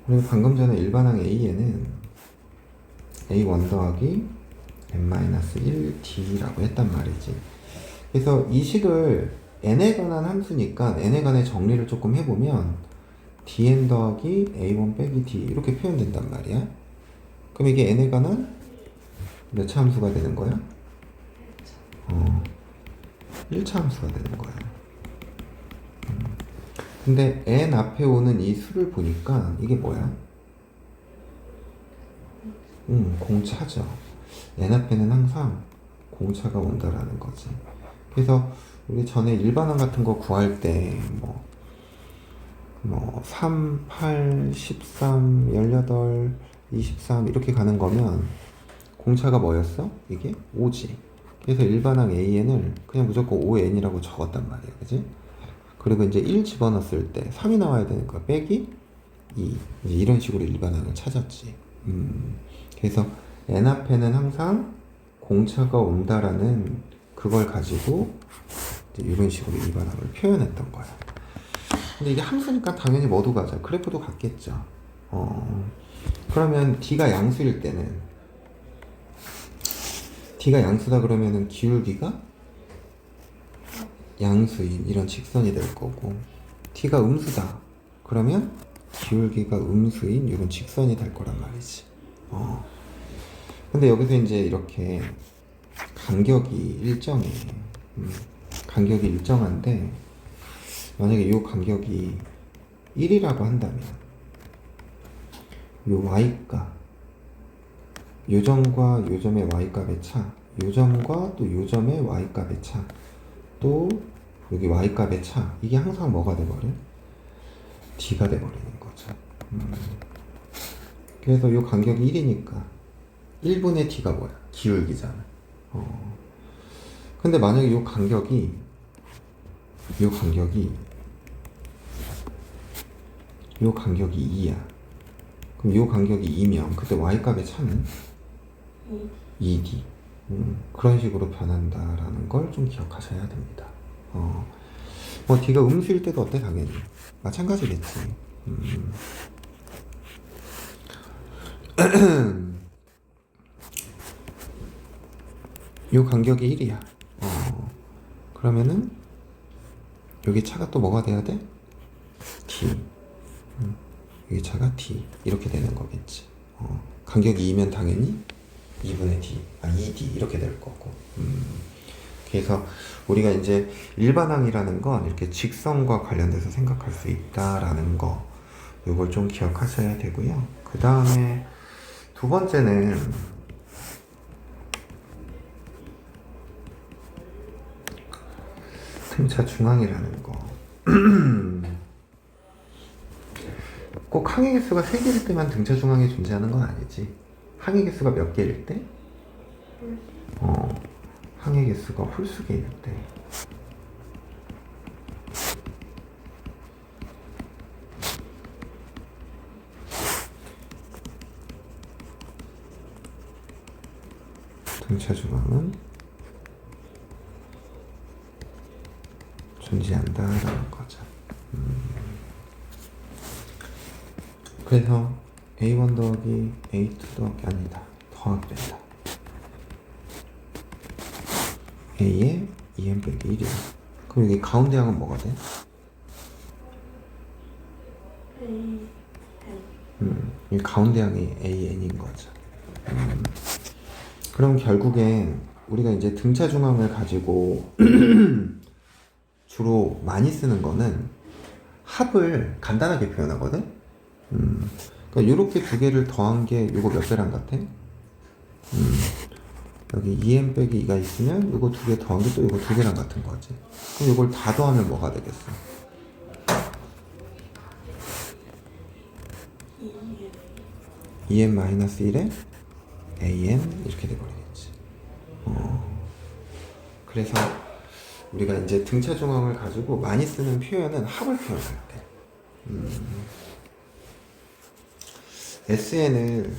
Speaker 1: 우리가 방금 전에 일반항 A에는 A1 더하기 N-1D라고 했단 말이지. 그래서 이 식을 n에 관한 함수니까 n에 관해 정리를 조금 해보면 dn 더하기 a1 빼기 d 이렇게 표현된단 말이야. 그럼 이게 n에 관한 몇 차 함수가 되는 거야? 1차 함수가 되는 거야. 근데 n 앞에 오는 이 수를 보니까 이게 뭐야? 공차죠. n 앞에는 항상 공차가 온다라는 거지. 그래서 우리 전에 일반항 같은 거 구할 때 3, 8, 13, 18, 23 이렇게 가는 거면 공차가 뭐였어? 이게 5지. 그래서 일반항 AN을 그냥 무조건 5N이라고 적었단 말이야. 그지? 그리고 이제 1 집어넣었을 때 3이 나와야 되니까 빼기 2. 이제 이런 식으로 일반항을 찾았지. 그래서 N 앞에는 항상 공차가 온다라는 그걸 가지고 이제 이런 식으로 일반항을 표현했던 거야. 근데 이게 함수니까 당연히 뭐도 가죠. 그래프도 같겠죠. 그러면 D가 양수일 때는 D가 양수다 그러면은 기울기가 양수인 이런 직선이 될 거고, T가 음수다 그러면 기울기가 음수인 이런 직선이 될 거란 말이지. 근데 여기서 이제 이렇게 간격이 일정해. 간격이 일정한데 만약에 이 간격이 1이라고 한다면 이 y가 요 점과 요 점의 y값의 차, 요 점과 또 요 점의 y값의 차, 또 여기 y값의 차, 이게 항상 뭐가 돼버려? d가 돼버리는 거죠. 그래서 요 간격이 1이니까 1분의 d가 뭐야? 기울기잖아. 근데 만약에 요 간격이 2야. 그럼 요 간격이 2면 그때 y값의 차는 2d. 그런 식으로 변한다라는 걸 좀 기억하셔야 됩니다. 뭐 d가 음수일 때도 어때? 당연히 마찬가지겠지. 요 간격이 1이야. 그러면은 여기 차가 또 뭐가 돼야 돼? d. 여기 차가 d 이렇게 되는 거겠지. 간격이 2면 당연히 2분의 d, 2d 이렇게 될 거고. 그래서 우리가 이제 일반항이라는 건 이렇게 직선과 관련돼서 생각할 수 있다라는 거, 이걸 좀 기억하셔야 되고요. 그 다음에 두 번째는 등차 중앙이라는 거. 꼭 항의 개수가 3개일 때만 등차 중앙이 존재하는 건 아니지. 항의 개수가 몇 개일 때? 항의 개수가 홀수 개일 때. 등차 중앙은 존재한다라는 거죠. 그래서 A1 더하기 A2 더하기 아니다. 더하기된다. A에 2n 빼기 1이야. 그럼 여기 가운데 항은 뭐가 돼? 이 가운데 항이 AN인 거죠. 그럼 결국엔 우리가 이제 등차 중앙을 가지고 주로 많이 쓰는 거는 합을 간단하게 표현하거든. 그러니까 이렇게 두 개를 더한 게 이거 몇 배랑 같아? 여기 2n 빼기 2가 있으면 이거 두 개 더한 게 또 이거 두 개랑 같은 거지. 그럼 이걸 다 더하면 뭐가 되겠어? 2n-1에 an 이렇게 돼버리겠지. 그래서 우리가 이제 등차 중앙을 가지고 많이 쓰는 표현은 합을 표현할 때. SN을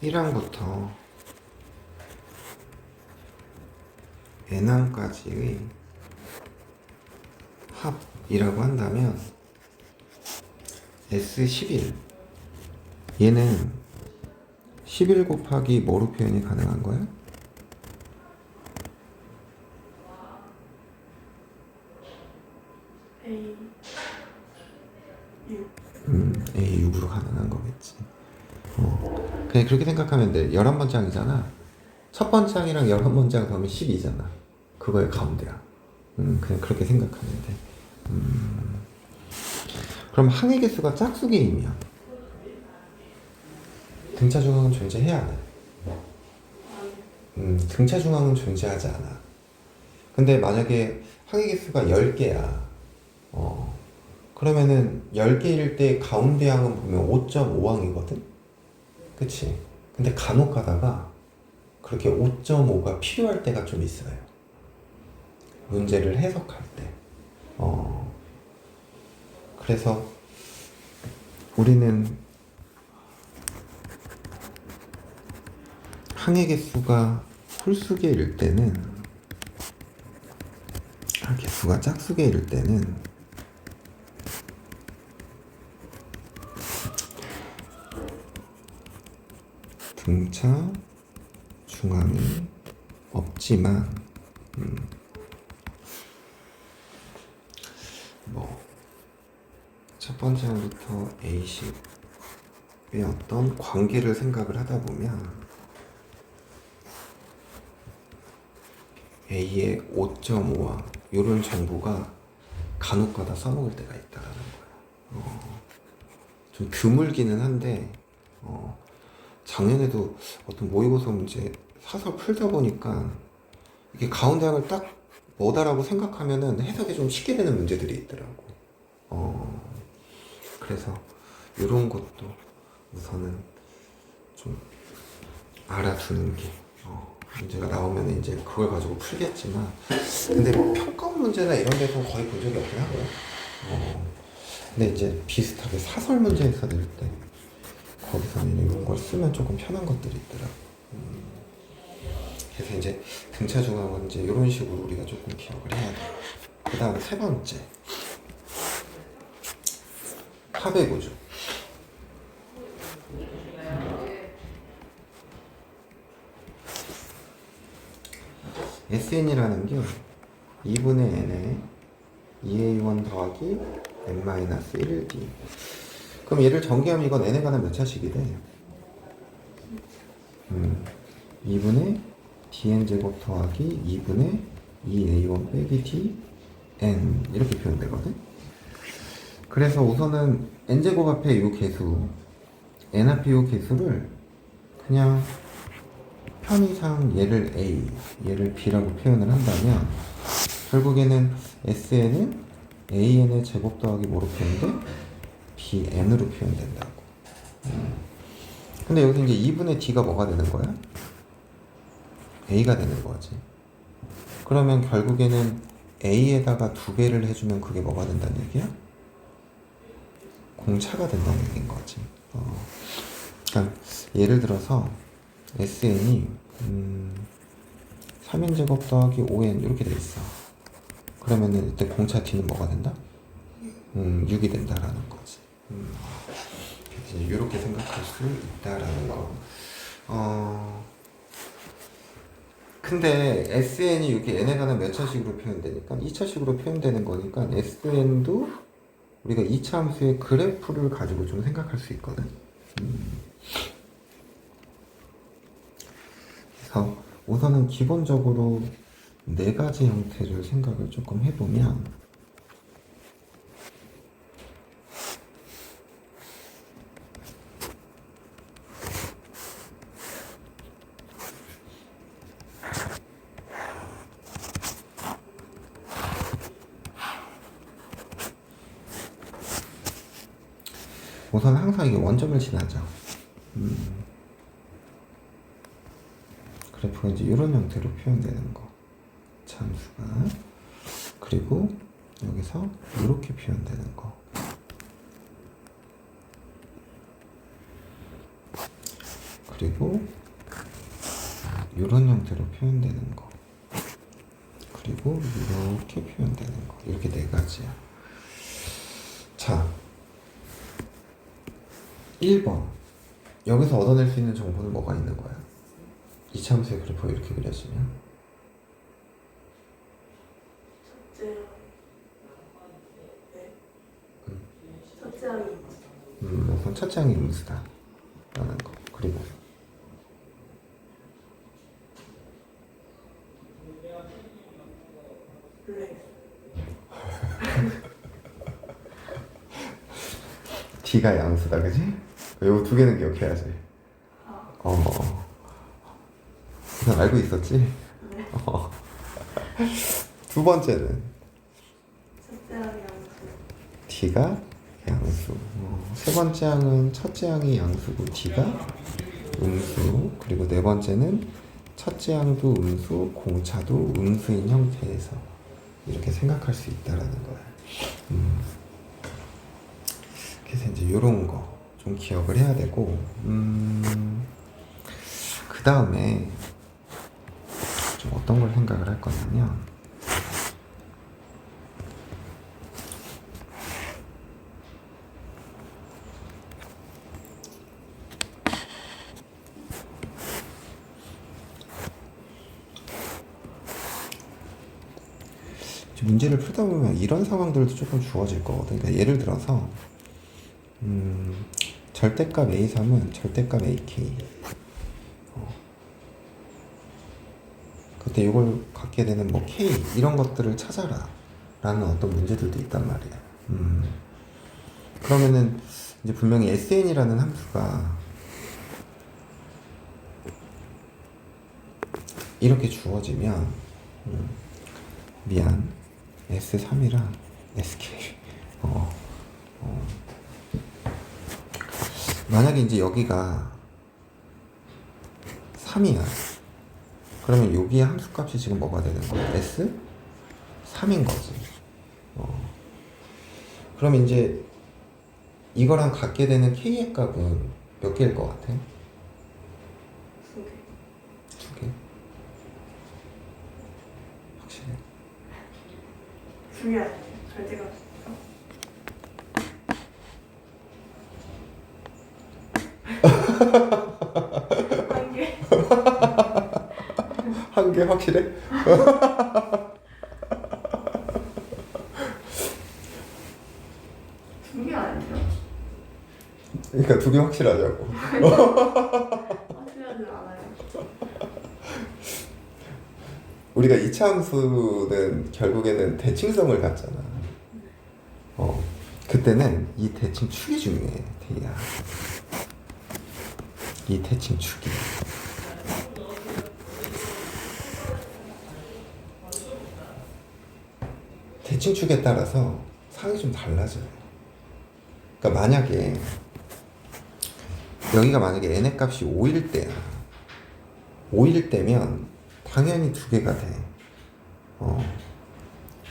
Speaker 1: 1항부터 n항까지의 합이라고 한다면 S11 얘는 11 곱하기 뭐로 표현이 가능한 거야? A6으로 가능한 거겠지. 그냥 그렇게 생각하면 돼. 11번장이잖아. 첫 번장이랑 11번장 더하면 12잖아. 그거의 가운데야. 그냥 그렇게 생각하면 돼. 그럼 항의 개수가 짝수개이면 등차 중앙은 존재해야 하나?
Speaker 2: 아니.
Speaker 1: 등차 중앙은 존재하지 않아. 근데 만약에 항의 개수가 10개야. 그러면은 10개일 때 가운데 항은 보면 5.5항이거든? 그치? 근데 간혹 가다가 그렇게 5.5가 필요할 때가 좀 있어요. 문제를 해석할 때. 그래서 우리는 항의 개수가 홀수계일 때는, 개수가 짝수계일 때는 등차 중앙이 없지만 첫 번째 항부터 A식의 어떤 관계를 생각을 하다 보면 A의 5.5항 이런 정보가 간혹가다 써먹을 때가 있다라는 거야. 좀 드물기는 한데 작년에도 어떤 모의고사 문제 사설 풀다 보니까 이게 가운데 항을 딱 뭐다라고 생각하면은 해석이 좀 쉽게 되는 문제들이 있더라고. 그래서 이런 것도 우선은 좀 알아두는 게 문제가 나오면 이제 그걸 가지고 풀겠지만, 근데 평가원 문제나 이런 데서는 거의 본 적이 없긴 하고요. 근데 이제 비슷하게 사설 문제에서 낼 때 거기서는 이런 걸 쓰면 조금 편한 것들이 있더라고. 그래서 이제 등차 중앙은 이제 이런 식으로 우리가 조금 기억을 해야 돼. 그 다음 세 번째, 합의 구조. SN이라는 게 2분의 n에 2a1 더하기 n-1d. 그럼 얘를 전개하면 이건 n에 관한 몇 차식이 돼? 2분의 dn제곱 더하기 2분의 2a1 빼기 dn 이렇게 표현되거든? 그래서 우선은 n제곱 앞에 이 개수, n 앞에 이 개수를 그냥 편의상 얘를 a, 얘를 b라고 표현을 한다면 결국에는 sn은 an의 제곱 더하기 뭐로 표현돼? bn으로 표현된다고. 근데 여기서 이제 2분의 d가 뭐가 되는 거야? a가 되는 거지. 그러면 결국에는 a에다가 2배를 해주면 그게 뭐가 된다는 얘기야? 공차가 된다는 얘기인 거지. 그러니까 예를 들어서 sn이 3n제곱 더하기 5n 이렇게 돼 있어. 그러면은 이때 공차 d는 뭐가 된다? 6이 된다라는 거지. 이제 이렇게 생각할 수 있다라는 거. 근데 sn이 이렇게 n에 관한 몇 차식으로 표현되니까 2차식으로 표현되는 거니까 sn도 우리가 2차 함수의 그래프를 가지고 좀 생각할 수 있거든. 그래서 우선은 기본적으로 네 가지 형태를 생각을 조금 해보면, 우선 항상 이게 원점을 지나죠. 그래프가 이제 이런 형태로 표현되는 거. 참수가. 그리고 여기서 이렇게 표현되는 거. 그리고 이런 형태로 표현되는 거. 그리고 이렇게 표현되는 거. 이렇게 네 가지야. 자, 1번. 여기서 얻어낼 수 있는 정보는 뭐가 있는 거야? 이차함수의 그래프가 이렇게 그려지면
Speaker 2: 첫째 첫째 항이
Speaker 1: 우선 첫째 항이 음수다 라는 거. 그리고
Speaker 2: 블랙
Speaker 1: D가 양수다, 그지? 요 두 개는 기억해야지. 알고 있었지?
Speaker 2: 네.
Speaker 1: 두 번째는
Speaker 2: 첫째 항이 양수.
Speaker 1: D가 양수. 세 번째 항은 첫째 항이 양수고 D가 음수. 그리고 네 번째는 첫째 항도 음수, 공차도 음수인 형태에서 이렇게 생각할 수 있다라는 거야. 그래서 이제 이런 거 좀 기억을 해야 되고, 그 다음에 좀 어떤 걸 생각을 할 거냐면, 문제를 풀다 보면 이런 상황들도 조금 주어질 거거든. 그러니까 예를 들어서 절대값 A3은 절대값 AK. 그때 이걸 갖게 되는 뭐 K 이런 것들을 찾아라 라는 어떤 문제들도 있단 말이야. 그러면은 이제 분명히 SN이라는 함수가 이렇게 주어지면 미안 S3이랑 SK 만약에 이제 여기가 3이야. 그러면 여기에 함수값이 지금 뭐가 되는 거야? S3인 거지. 그럼 이제 이거랑 같게 되는 K의 값은 몇 개일 것 같아?
Speaker 2: 두 개.
Speaker 1: 두 개? 확실해?
Speaker 2: 두 개 아니에요? 절대가 없어. 한 개.
Speaker 1: 한 개 확실해?
Speaker 2: 두 개 아니에요?
Speaker 1: 그러니까 두 개 확실하냐고.
Speaker 2: 확실하진 않아요.
Speaker 1: 우리가 이차 함수는 결국에는 대칭성을 갖잖아. 그때는 이 대칭축이 중요해, 대야. 이 대칭축이. 대칭축에 따라서 상이 좀 달라져요. 그러니까 만약에 여기가 만약에 n의 값이 5일 때야. 5일 때면 당연히 두 개가 돼.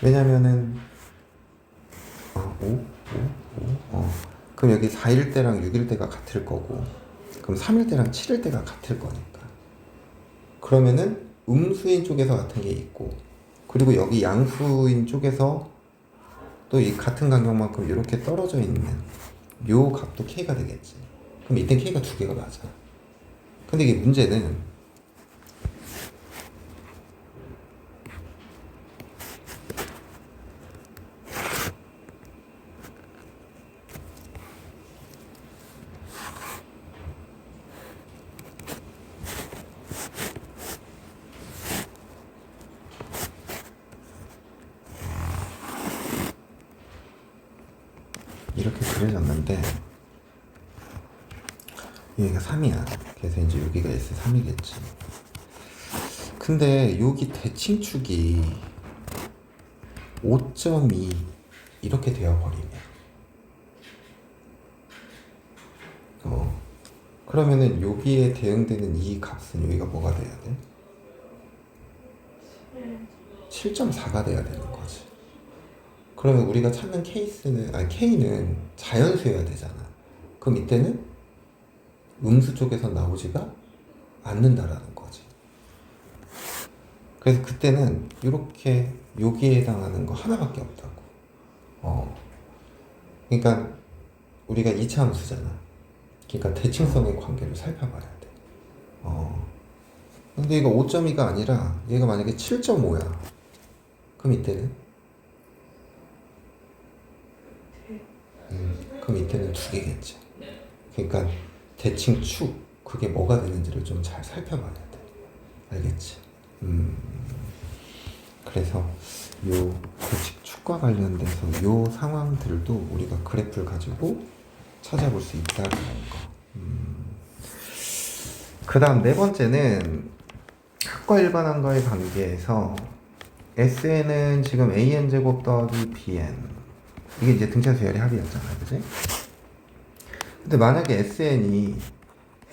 Speaker 1: 왜냐면은 5. 그럼 여기 4일 때랑 6일 때가 같을 거고, 그럼 3일 때랑 7일 때가 같을 거니까. 그러면은 음수인 쪽에서 같은 게 있고, 그리고 여기 양수인 쪽에서 또 이 같은 간격만큼 이렇게 떨어져 있는 요 값도 K가 되겠지. 그럼 이때 K가 두 개가 맞아. 근데 이게 문제는 이렇게 그려졌는데 여기가 3이야. 그래서 이제 여기가 S3이겠지. 근데 여기 대칭축이 5.2 이렇게 되어버리면 그러면은 여기에 대응되는 이 값은 여기가 뭐가 돼야 돼? 7.4가 돼야 되는 거지. 그러면 우리가 찾는 K는 자연수여야 되잖아. 그럼 이때는 음수 쪽에서 나오지가 않는다라는 거지. 그래서 그때는 이렇게 여기에 해당하는 거 하나밖에 없다고. 그러니까 우리가 이차 함수잖아. 그러니까 대칭성의 관계를 살펴봐야 돼. 근데 이거 5.2가 아니라 얘가 만약에 7.5야. 그럼 이때는? 그럼 이때는 두 개겠지. 그러니까 대칭축 그게 뭐가 되는지를 좀 잘 살펴봐야 돼. 알겠지? 그래서 요 대칭축과 관련돼서 요 상황들도 우리가 그래프를 가지고 찾아볼 수 있다는 거. 그 다음 네 번째는 합과 일반항과의 관계에서 SN은 지금 AN제곱 더하기 BN 이게 이제 등차 수열의 합이었잖아요, 그지? 근데 만약에 SN이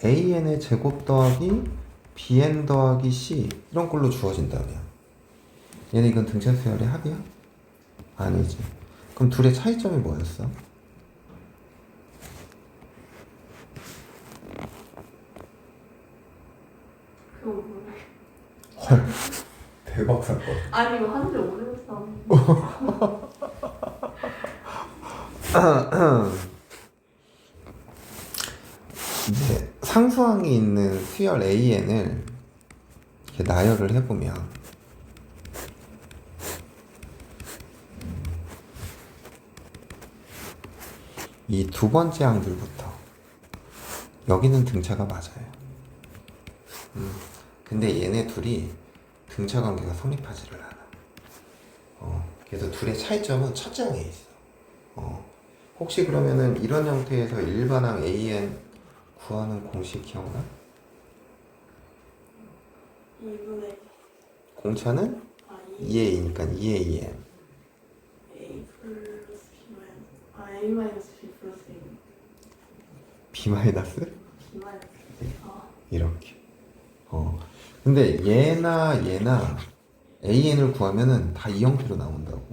Speaker 1: AN의 제곱 더하기 BN 더하기 C 이런 걸로 주어진다면 얘는 이건 등차 수열의 합이야? 아니지. 그럼 둘의 차이점이 뭐였어?
Speaker 2: 그거 뭐야?
Speaker 1: 헐, 대박 사건.
Speaker 2: 아니 이거 한지 오래됐어.
Speaker 1: 이제 상수항이 있는 수열 AN을 이렇게 나열을 해보면 이 두 번째 항들부터 여기는 등차가 맞아요. 근데 얘네 둘이 등차 관계가 성립하지를 않아. 그래서 둘의 차이점은 첫째 항에 있어. 혹시 그러면은 이런 형태에서 일반항 AN 구하는 공식 기억나?
Speaker 2: 2분의
Speaker 1: 공차는 2A, 2니까 2AN.
Speaker 2: A 플러스 B 마이너스 A 마이너스 B 플러스 A
Speaker 1: B 마이너스?
Speaker 2: B 마이너스
Speaker 1: 이렇게. 근데 얘나 AN을 구하면은 다 이 형태로 나온다고.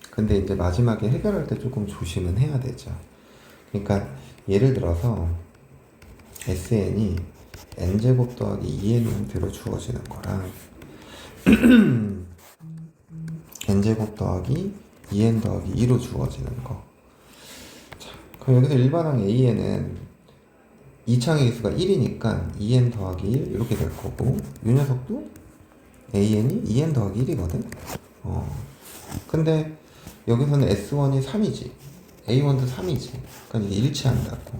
Speaker 1: 근데 이제 마지막에 해결할 때 조금 조심은 해야 되죠. 그러니까 예를 들어서 SN이 n제곱 더하기 2n 형태로 주어지는 거랑 n제곱 더하기 2n 더하기 2로 주어지는 거. 자, 그럼 여기서 일반항 AN은 2창의 개수가 1이니까 2n 더하기 1 이렇게 될 거고 이 녀석도 AN이 2n 더하기 1이거든. 근데 여기서는 S1이 3이지 A1도 3이지 그러니까 이게 일치한다고.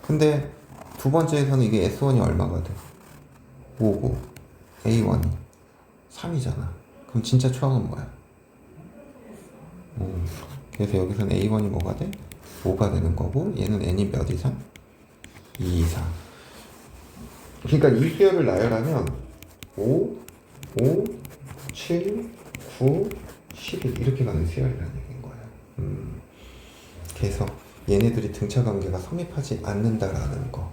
Speaker 1: 근데 두 번째에서는 이게 S1이 얼마가 돼? 5고 A1이 3이잖아. 그럼 진짜 초항은 뭐야? 그래서 여기서는 A1이 뭐가 돼? 5가 되는 거고 얘는 n이 몇 이상? 2 이상. 그러니까 이 수열을 나열하면 5, 5, 7, 9, 11 이렇게 가는 수열이라는 얘기인 거야. 그래서 얘네들이 등차 관계가 성립하지 않는다라는 거.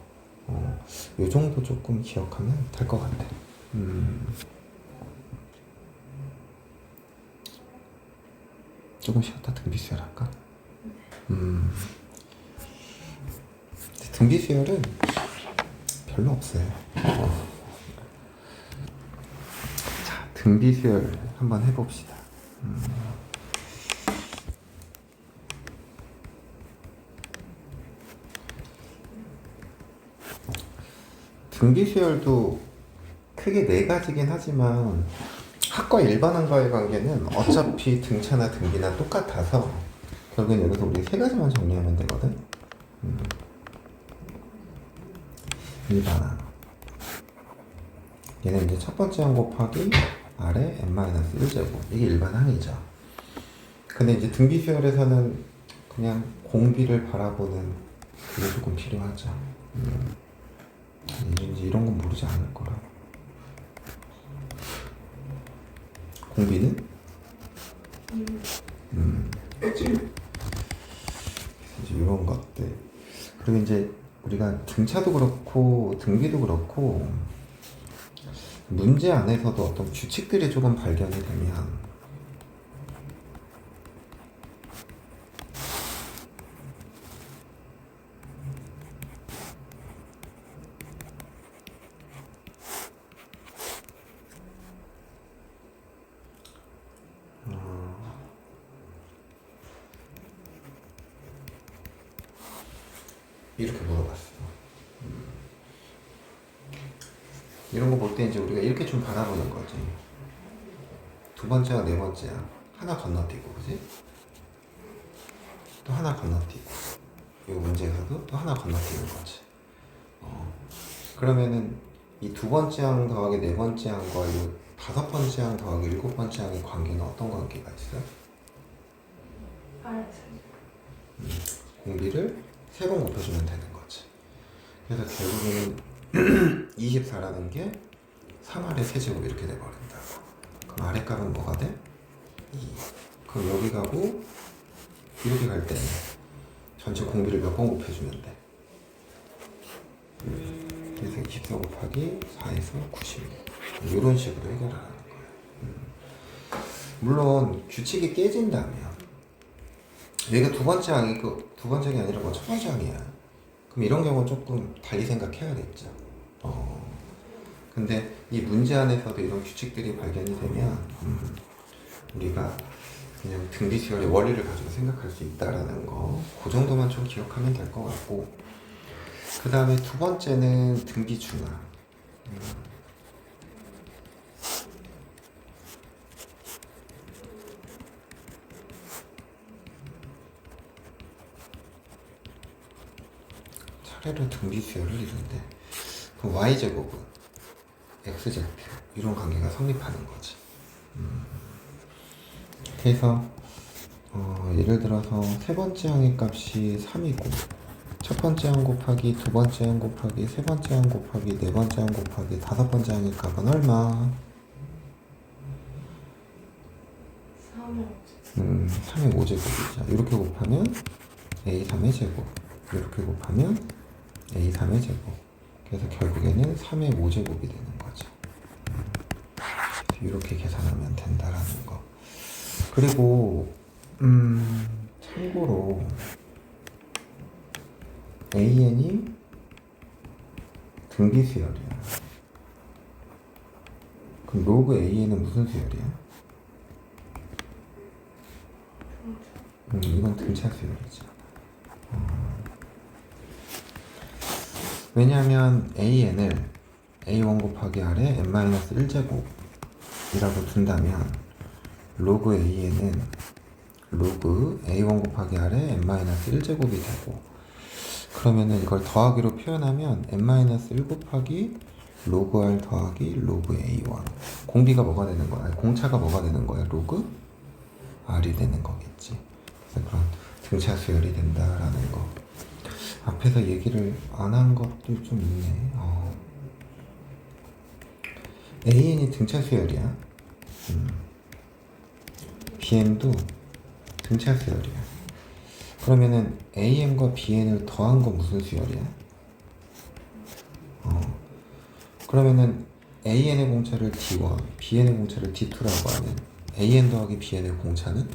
Speaker 1: 요 정도 조금 기억하면 될 것 같아. 조금 쉬었다 등비 수열 할까? 등비 수열은 별로 없어요. 자, 등비 수열 한번 해봅시다. 등비 수열도 크게 네 가지긴 하지만 합과 일반항과의 관계는 어차피 등차나 등비나 똑같아서 결국엔 여기서 우리 세 가지만 정리하면 되거든. 일반항 얘는 이제 첫 번째 항 곱하기 아래 n-1제곱 이게 일반항이죠. 근데 이제 등비 수열에서는 그냥 공비를 바라보는 그게 조금 필요하죠. 이제 이런 건 모르지 않을 거라. 공비는? 이제 이런 것들. 그리고 이제 우리가 등차도 그렇고 등비도 그렇고 문제 안에서도 어떤 규칙들이 조금 발견이 되면 이렇게 물어봤어. 이런 거 볼 때 이제 우리가 이렇게 좀 바라보는 거지. 두 번째와 네 번째야. 하나 건너뛰고, 그지? 또 하나 건너뛰고. 이 문제에서도 또 하나 건너뛰는 거지. 그러면은 이 두 번째 항 더하기 네 번째 항과 이 다섯 번째 항 더하기 일곱 번째 항의 관계는 어떤 관계가 있어요?
Speaker 2: 알았어.
Speaker 1: 공비를 세 번 곱해주면 되는 거지. 그래서 결국에는 24라는 게 3R의 세제곱 이렇게 돼버린다. 그럼 아래 값은 뭐가 돼? 2. 그럼 여기 가고 이렇게 갈 때는 전체 공비를 몇 번 곱해주면 돼? 그래서 24 곱하기 4에서 90 이런 식으로 해결을 하는 거예요. 물론 규칙이 깨진다면 얘가 두 번째 항이고 두 번째가 아니라 뭐 첫 번째 항이야. 그럼 이런 경우는 조금 달리 생각해야겠죠. 근데 이 문제 안에서도 이런 규칙들이 발견이 되면 우리가 그냥 등비수열의 원리를 가지고 생각할 수 있다라는 거, 그 정도만 좀 기억하면 될 것 같고, 그 다음에 두 번째는 등비중화. 차례로 등비수열을 이루는데, 그럼 y제곱은 x제곱 이런 관계가 성립하는 거지. 그래서 예를 들어서 세 번째 항의 값이 3이고 첫 번째 항 곱하기 두 번째 항 곱하기 세 번째 항 곱하기 네 번째 항 곱하기 다섯 번째 항의 값은 얼마? 3의 5제곱이죠. 이렇게 곱하면 a3의 제곱, 이렇게 곱하면 a3의 제곱. 그래서 결국에는 3의 5제곱이 되는 거죠. 이렇게 계산하면 된다라는 거. 그리고 참고로 AN이 등비수열이야. 그럼 로그 AN은 무슨 수열이야? 이건 등차 수열이죠. 왜냐하면 AN을 A1 곱하기 R에 n-1제곱이라고 둔다면 로그 AN은 로그 A1 곱하기 R에 n-1제곱이 되고, 그러면은 이걸 더하기로 표현하면 n-1 곱하기 로그 R 더하기 로그 A1. 공비가 뭐가 되는 거야? 공차가 뭐가 되는 거야? 로그 R이 되는 거겠지. 그래서 그런 등차 수열이 된다라는 거. 앞에서 얘기를 안 한 것도 좀 있네. AN이 등차 수열이야. BN도 등차 수열이야. 그러면은 AN과 BN을 더한 건 무슨 수열이야? 그러면은 AN의 공차를 D1, BN의 공차를 D2라고 하면 AN 더하기 BN의 공차는?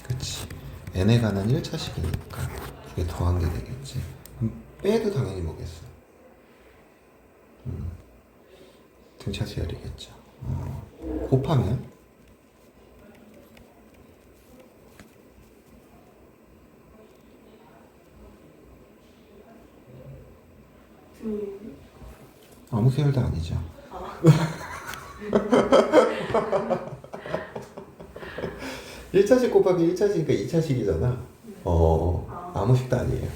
Speaker 1: 그치. n에 관한 1차식이니까 그게 더한 게 되겠지. 그럼 빼도 당연히 뭐겠어? 등차 수열이겠죠. 곱하면 아무 수열도 아니죠. 1차식 곱하기 1차식이니까 2차식이잖아. 아무 식도 아니에요.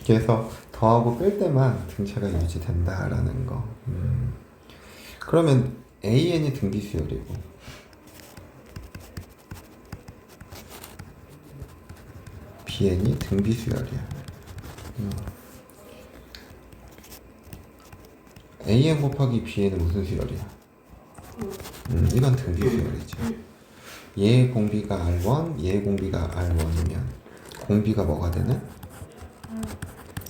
Speaker 1: 그래서 더하고 뺄 때만 등차가 유지된다라는 거. 그러면 AN이 등비수열이고 BN이 등비수열이야. AN 곱하기 BN은 무슨 수열이야? 이건 등비수열이죠. 얘의 공비가 R1, 얘의 공비가 R1이면 공비가 뭐가 되는?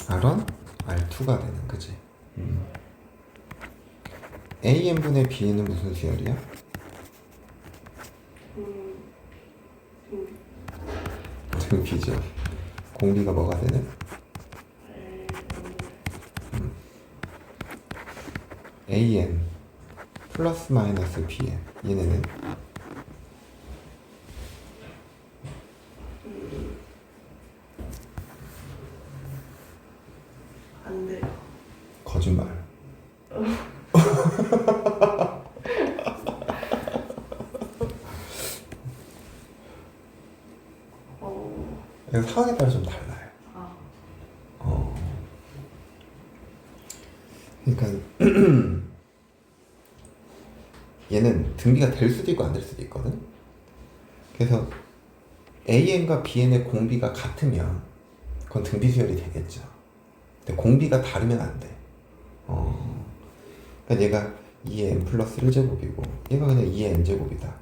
Speaker 1: R1, R2가 되는 거지. AN분의 BN은 무슨 수열이야? 등비죠. 공비가 뭐가 되는? AN 플러스 마이너스 BN. 얘네는
Speaker 2: 안 돼요.
Speaker 1: 거짓말. 이거 상황에 따라 좀 달라요. 그러니까 얘는 등비가 될 수도 있고 안 될 수도 있거든. 그래서 AN과 BN의 공비가 같으면 그건 등비 수열이 되겠죠. 근데 공비가 다르면 안 돼. 그러니까 얘가 2의 n 플러스 1제곱이고 얘가 그냥 2의 n제곱이다.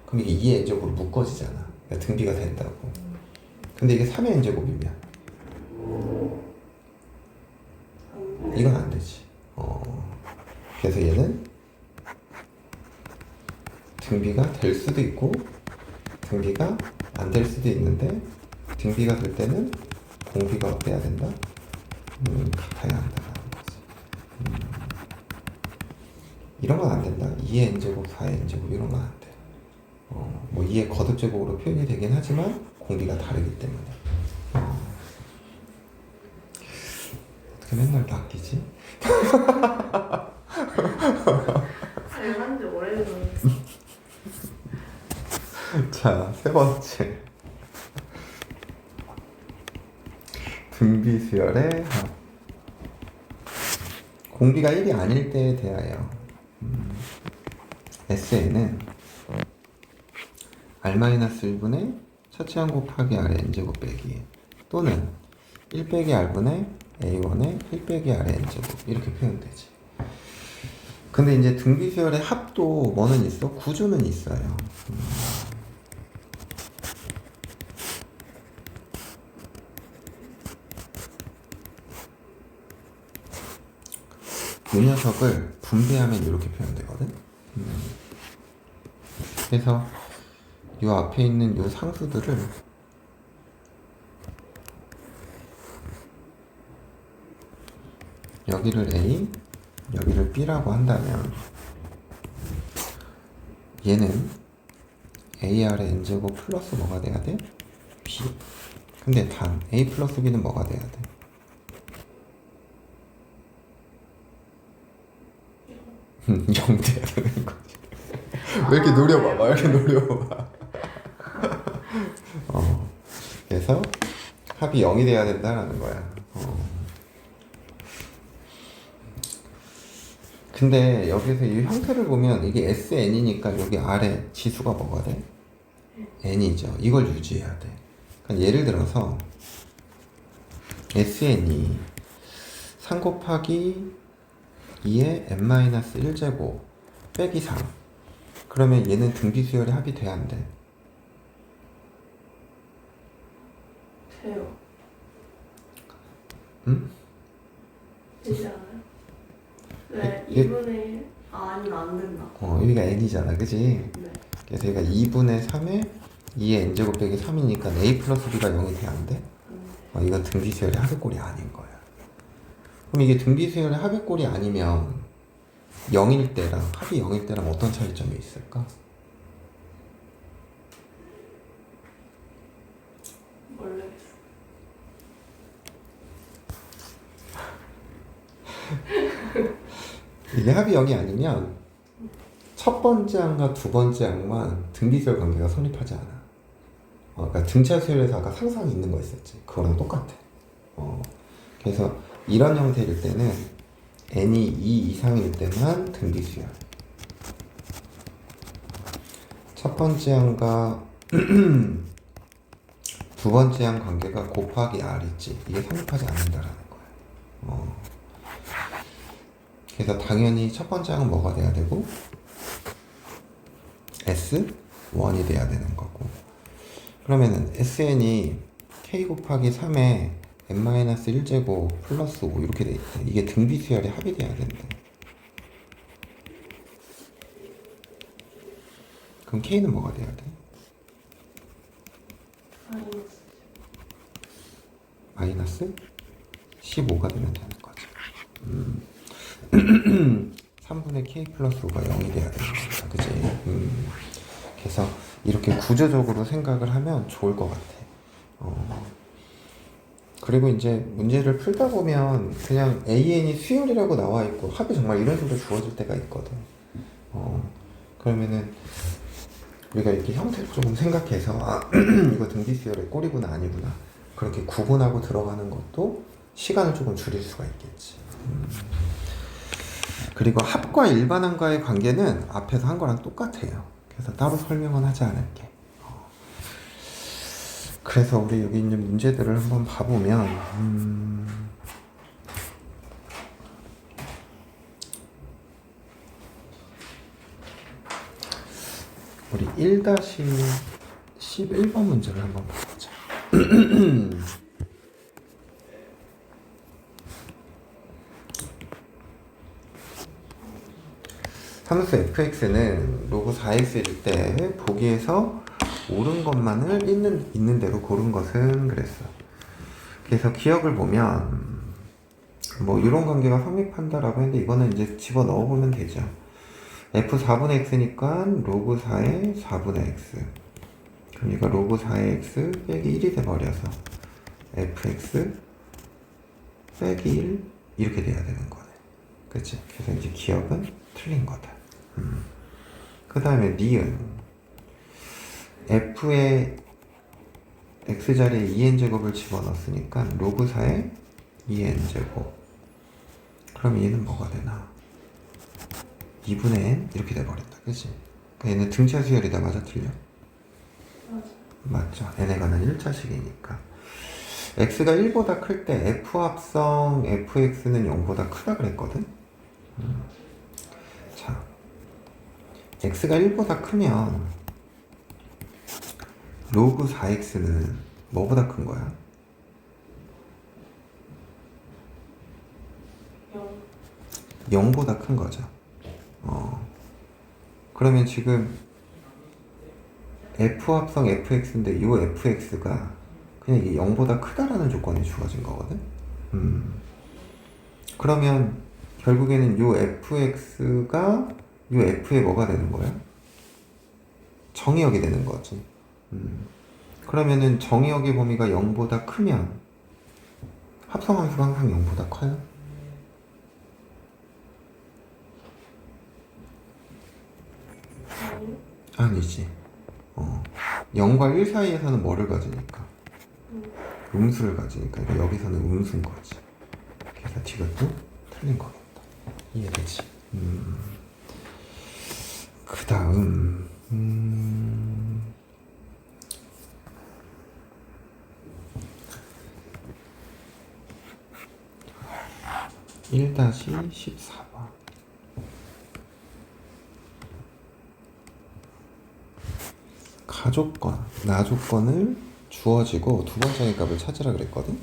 Speaker 1: 그럼 이게 2의 n제곱으로 묶어지잖아. 그러니까 등비가 된다고. 근데 이게 3의 n제곱이면 이건 안 되지. 그래서 얘는 등비가 될 수도 있고 등비가 안 될 수도 있는데 등비가 될 때는 공비가 어때야 된다? 같아야 한다라는 거지. 이런 건 안 된다. 2의 n제곱, 4의 n제곱 이런 건 안 돼. 뭐 2의 거듭제곱으로 표현이 되긴 하지만 공비가 다르기 때문에. 어떻게 맨날 바뀌지?
Speaker 2: 잘한지 오래됐는데.
Speaker 1: 자, 세 번째. 등비 수열의 합. 공비가 1이 아닐 때에 대하여 SN은 R-1분의 첫째 항 곱하기 R의 n제곱 빼기 또는 1 빼기 R분의 A1의 1 빼기 R의 n제곱 이렇게 표현되지. 근데 이제 등비 수열의 합도 뭐는 있어? 구조는 있어요. 이 녀석을 분배하면 이렇게 표현되거든. 그래서 이 앞에 있는 이 상수들을 여기를 A, 여기를 B라고 한다면 얘는 AR의 n제곱 플러스 뭐가 돼야 돼? B. 근데 단 A 플러스 B는 뭐가 돼야 돼? 0 돼야 되는 거지. 왜 이렇게 노려봐? 왜 이렇게 노려봐? 그래서 합이 0이 돼야 된다라는 거야. 근데 여기서 이 형태를 보면 이게 SN이니까 여기 아래 지수가 뭐가 돼? N이죠. 이걸 유지해야 돼. 그러니까 예를 들어서 SN이 3 곱하기 2의 n-1제곱 빼기 3 그러면 얘는 등비수열의 합이 돼야 안 돼?
Speaker 2: 돼요.
Speaker 1: 응?
Speaker 2: 되지 않아요? 네,
Speaker 1: 얘-
Speaker 2: 2분의 1? 아니면 안 된다.
Speaker 1: 여기가 n이잖아, 그지?
Speaker 2: 네.
Speaker 1: 그래서 얘가 2분의 3에 2의 n제곱 빼기 3이니까 a 플러스 b가 0이 돼야 안 돼?
Speaker 2: 안 돼.
Speaker 1: 이건 등비수열의 합의꼴이 아닌 거야. 그럼 이게 등비수열의 합의꼴이 아니면 0일 때랑 합이 0일 때랑 어떤 차이점이 있을까?
Speaker 2: 모르겠어.
Speaker 1: 이게 합이 0이 아니면 첫 번째 항과 두 번째 항만 등비수열 관계가 성립하지 않아. 그러니까 등차 수열에서 아까 상상이 있는 거 있었지. 그거랑 똑같아. 그래서 이런 형태일 때는 n이 2 이상일 때만 등비수열. 첫 번째 항과 두 번째 항 관계가 곱하기 r 있지. 이게 성립하지 않는다라는 거야. 그래서 당연히 첫 번째 항은 뭐가 돼야 되고 S1이 돼야 되는 거고. 그러면은 SN이 K 곱하기 3에 n-1제곱 플러스 5 이렇게 돼 있대. 이게 등비수열의 합이 돼야 된대. 그럼 K는 뭐가 돼야 돼? 마이너스 15가 되면 되는 거죠. 3분의 K 플러스 5가 0이 돼야 되는 거야. 그치? 그래서 이렇게 구조적으로 생각을 하면 좋을 것 같아. 그리고 이제 문제를 풀다 보면 그냥 AN이 수열이라고 나와 있고 합이 정말 이런 식으로 주어질 때가 있거든. 그러면은 우리가 이렇게 형태를 조금 생각해서 이거 등비수열의 꼴이구나 아니구나 그렇게 구분하고 들어가는 것도 시간을 조금 줄일 수가 있겠지. 그리고 합과 일반항과의 관계는 앞에서 한 거랑 똑같아요. 그래서 따로 설명은 하지 않을게. 그래서 우리 여기 있는 문제들을 한번 봐보면 우리 1-11번 문제를 한번 봐보자. 함수 fx는 로그 4x일 때 보기에서 옳은 것만을 있는 대로 고른 것은 그랬어. 그래서 기억을 보면 뭐 이런 관계가 성립한다라고 했는데 이거는 이제 집어 넣어보면 되죠. f 4분의 x니까 로그 4의 4분의 x. 그러니까 로그 4의 x 빼기 1이 돼버려서 fx 빼기 1 이렇게 돼야 되는 거네. 그치? 그래서 이제 기억은 틀린 거다. 그 다음에 니은 f의 x자리에 2n제곱을 집어넣었으니까 로그 4의 2n제곱. 그럼 얘는 뭐가 되나? 2분의 n 이렇게 돼버린다. 그치? 그러니까 얘는 등차 수열이다. 맞아? 틀려? 맞죠. n에 관한 1차식이니까 x가 1보다 클 때 f 합성 fx는 0보다 크다 그랬거든. 자, x가 1보다 크면 로그 4x는 뭐보다 큰 거야? 0보다 큰 거죠. 그러면 지금 f 합성 fx인데 이 fx가 그냥 이게 0보다 크다라는 조건이 주어진 거거든. 그러면 결국에는 이 fx가 이 f의 뭐가 되는 거야? 정의역이 되는 거지. 그러면은 정의역의 범위가 0보다 크면 합성함수가 항상 0보다 커요? 아니지. 0과 1 사이에서는 뭐를 가지니까? 음수를 가지니까. 그러니까 여기서는 음수인 거지. 그래서 이것도 틀린 거겠다. 이해되지? 그 다음 1-14번 가조건, 나조건을 주어지고 두 번째 값을 찾으라 그랬거든?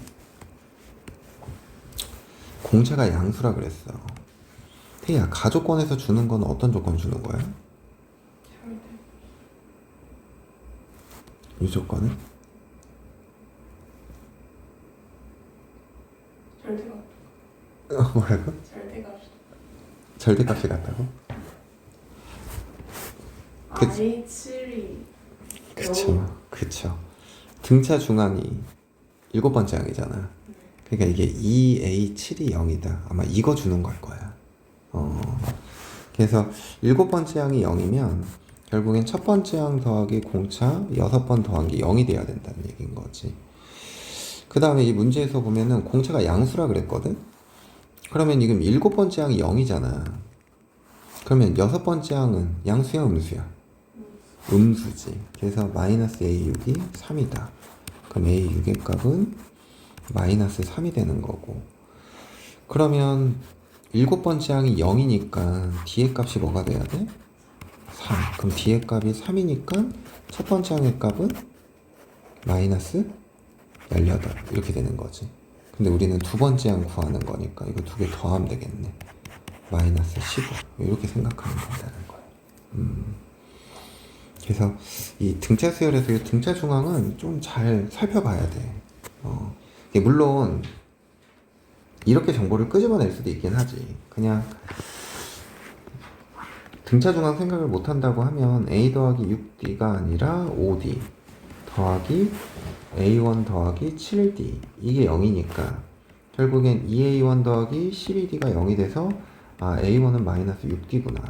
Speaker 1: 공차가 양수라 그랬어. 태희야, 가조건에서 주는 건 어떤 조건 주는 거야? 이 조건은?
Speaker 2: 절대값.
Speaker 1: 뭐라고?
Speaker 2: 절대값.
Speaker 1: 절대값이 같다고?
Speaker 2: I7이
Speaker 1: 그쵸. 등차 중앙이 7번째 항이잖아. 그러니까 이게 2A7이 0이다. 아마 이거 주는 걸 거야. 그래서 7번째 항이 0이면 결국엔 첫 번째 항 더하기 공차 6번 더한 게 0이 돼야 된다는 얘기인 거지. 그 다음에 이 문제에서 보면은 공차가 양수라 그랬거든? 그러면 지금 7번째 항이 0이잖아. 그러면 6번째 항은 양수야, 음수야? 음수지. 그래서 마이너스 A6이 3이다. 그럼 A6의 값은 마이너스 3이 되는 거고. 그러면 7번째 항이 0이니까 D의 값이 뭐가 돼야 돼? 3. 그럼 D의 값이 3이니까 첫 번째 항의 값은 마이너스 18 이렇게 되는 거지. 근데 우리는 두 번째 항 구하는 거니까 이거 두 개 더하면 되겠네. 마이너스 15 이렇게 생각하면 된다는 거야. 그래서 이 등차 수열에서 이 등차 중앙은 좀 잘 살펴봐야 돼. 이게 물론 이렇게 정보를 끄집어낼 수도 있긴 하지. 그냥 등차 중앙 생각을 못 한다고 하면 A 더하기 6D가 아니라 5D 더하기 A1 더하기 7D 이게 0이니까 결국엔 2A1 더하기 12D가 0이 돼서 아 A1은 마이너스 6D구나.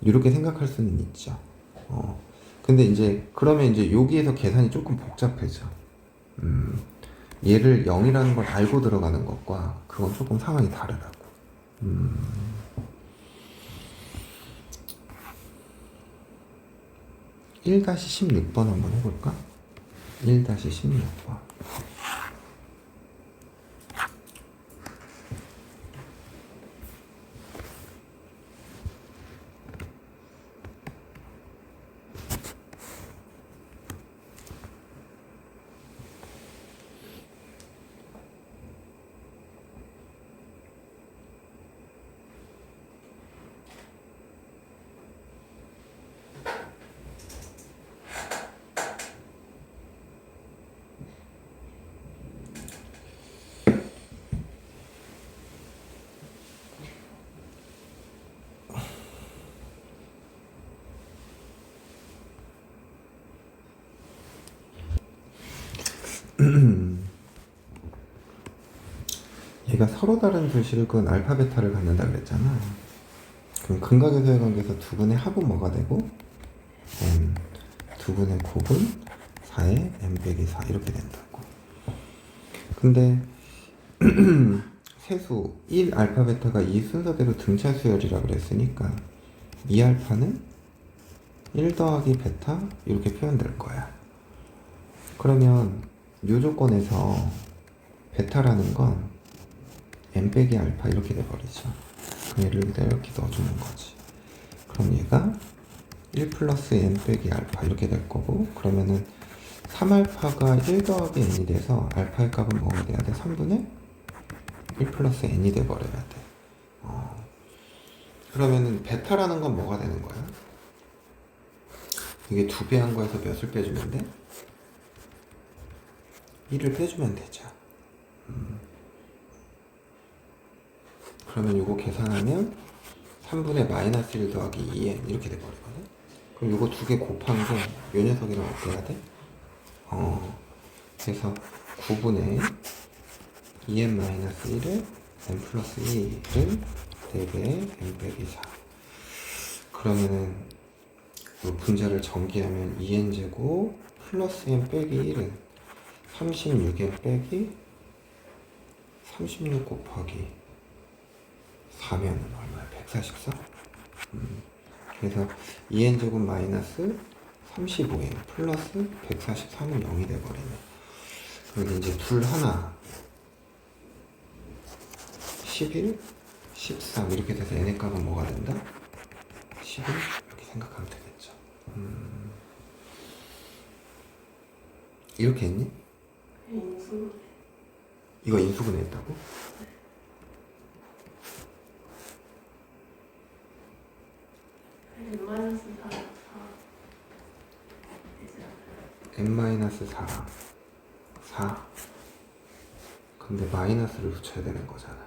Speaker 1: 이렇게 생각할 수는 있죠. 근데 이제 그러면 이제 여기에서 계산이 조금 복잡해져. 얘를 0이라는 걸 알고 들어가는 것과 그건 조금 상황이 다르다고. 1-16번 한번 해볼까? 1-16번. 얘가 서로 다른 두 실근 알파 베타를 갖는다 그랬잖아. 그럼 근각에서의 관계에서 두 분의 합은 뭐가 되고 두 분의 곱은 4의 n 빼기 4 이렇게 된다고. 근데 세수 1 알파 베타가 이 순서대로 등차 수열이라 그랬으니까 이 알파는 1 더하기 베타 이렇게 표현될 거야. 그러면 요 조건에서 베타라는 건 n 빼기 알파 이렇게 돼버리죠. 그럼 얘를 여기다 이렇게 넣어주는 거지. 그럼 얘가 1 플러스 n 빼기 알파 이렇게 될 거고, 그러면은 3알파가 1 더하기 n이 돼서 알파의 값은 뭐가 돼야 돼? 3분의 1 플러스 n이 돼버려야 돼. 그러면은 베타라는 건 뭐가 되는 거야? 이게 2배 한 거에서 몇을 빼주면 돼? 1을 빼주면 되죠. 그러면 요거 계산하면 3분의 마이너스 1 더하기 2n 이렇게 돼버리거든. 그럼 요거 두 개 곱한 게 요 녀석이랑 어떻게 해야 돼? 그래서 9분의 2n 마이너스 1을 n 플러스 2를 4배의 n 빼기 4. 그러면은 요 분자를 전개하면 2n 제곱 플러스 n 빼기 1은 36n 빼기 36 곱하기 4면은 얼마야? 144? 그래서 2n 제곱 마이너스 35n 플러스 143은 0이 돼버리네. 그럼 이제 둘 하나 11, 13 이렇게 돼서 n의 값은 뭐가 된다? 11 이렇게 생각하면 되겠죠. 이렇게 했니?
Speaker 2: 인수.
Speaker 1: 이거 인수분해 했다고?
Speaker 2: n 마이너스 4, 4 되지 않아요?
Speaker 1: n 마이너스 4 4 근데 마이너스를 붙여야 되는 거잖아.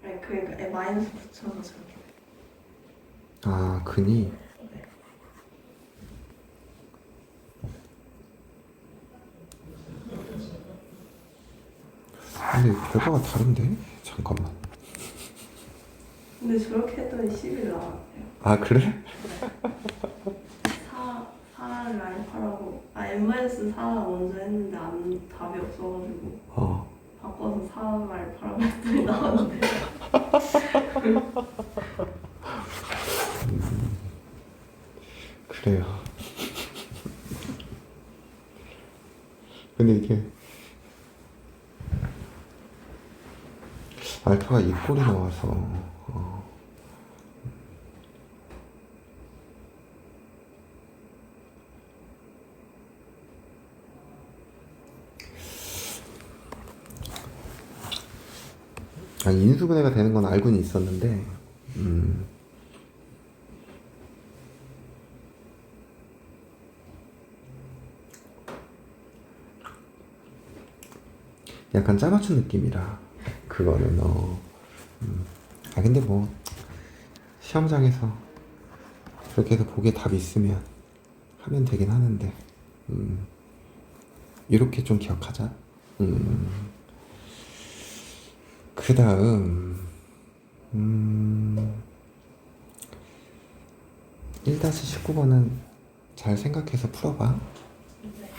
Speaker 2: 아니 그러니까 n 마이너스 붙여서 저렇게.
Speaker 1: 아, 근이?
Speaker 2: 네.
Speaker 1: 근데 결과가 다른데? 잠깐만.
Speaker 2: 근데 저렇게 했더니 10이 나왔대요.
Speaker 1: 아, 그래?
Speaker 2: 4를 알파라고 n 마이너스 4 먼저 했는데 답이 없어가지고 바꿔서 4 알파라고 했더니 나왔는데.
Speaker 1: 그래요. 근데 이게 알파가 이 꼴이 나와서 아니, 인수분해가 되는 건 알고는 있었는데 약간 짜맞춘 느낌이라 그거는 아 근데 뭐 시험장에서 그렇게 해서 보기에 답이 있으면 하면 되긴 하는데 이렇게 좀 기억하자. 그 다음 1-19번은 잘 생각해서 풀어봐.
Speaker 2: 네.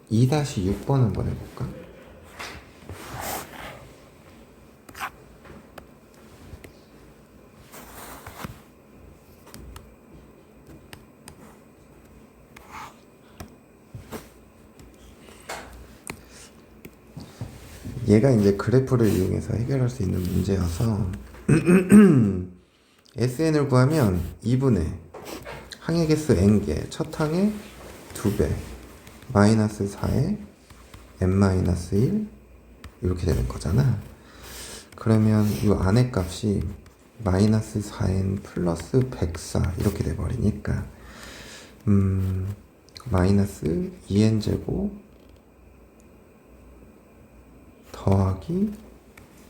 Speaker 1: 2-6번 한번 해볼까? 얘가 이제 그래프를 이용해서 해결할 수 있는 문제여서 SN을 구하면 2분의 항의 개수 n개, 첫 항의 2배, 마이너스 4에 n-1 이렇게 되는 거잖아. 그러면 이 안의 값이 마이너스 4n 플러스 104 이렇게 돼버리니까 마이너스 2n 제곱 더하기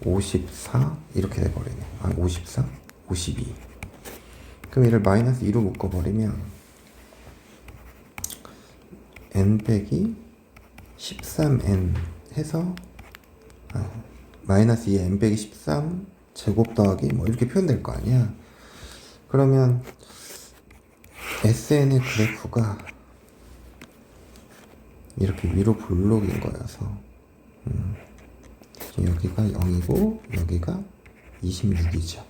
Speaker 1: 54 이렇게 돼버리네. 54? 52. 그럼 얘를 마이너스 2로 묶어버리면 n 빼기 13n 해서 마이너스 2에 n 빼기 13 제곱 더하기 뭐 이렇게 표현될 거 아니야. 그러면 SN의 그래프가 이렇게 위로 볼록인 거여서 여기가 0이고 여기가 26이죠.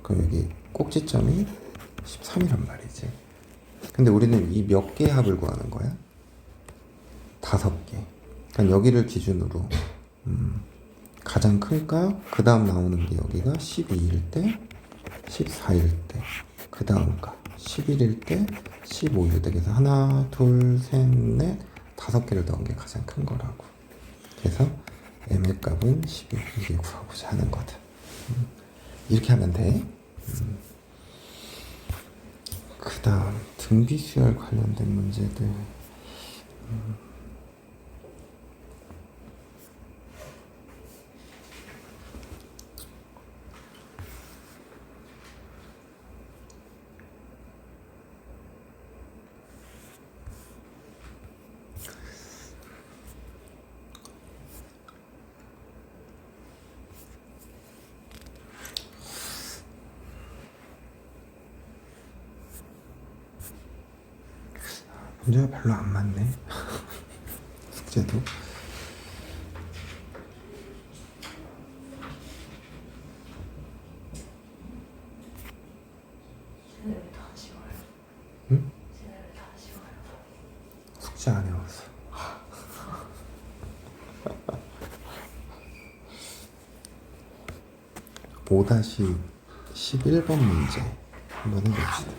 Speaker 1: 그럼 여기 꼭지점이 13이란 말이지. 근데 우리는 이 몇 개의 합을 구하는 거야? 5개. 그러니까 여기를 기준으로 가장 큰 값, 그 다음 나오는 게 여기가 12일 때, 14일 때, 그 다음 값 11일 때, 15일 때. 그래서 하나, 둘, 셋, 넷, 5개를 넣은 게 가장 큰 거라고. 그래서 m의 값은 11. 이게 구하고자 하는 거다. 이렇게 하면 돼. 그 다음 등비수열 관련된 문제들. 문제가 별로 안 많네. 숙제도.
Speaker 2: 쟤네를 다 쉬워요.
Speaker 1: 응?
Speaker 2: 쟤네를 다 쉬워요.
Speaker 1: 숙제 안 해왔어. 5-11번 문제 한번 해봅시다.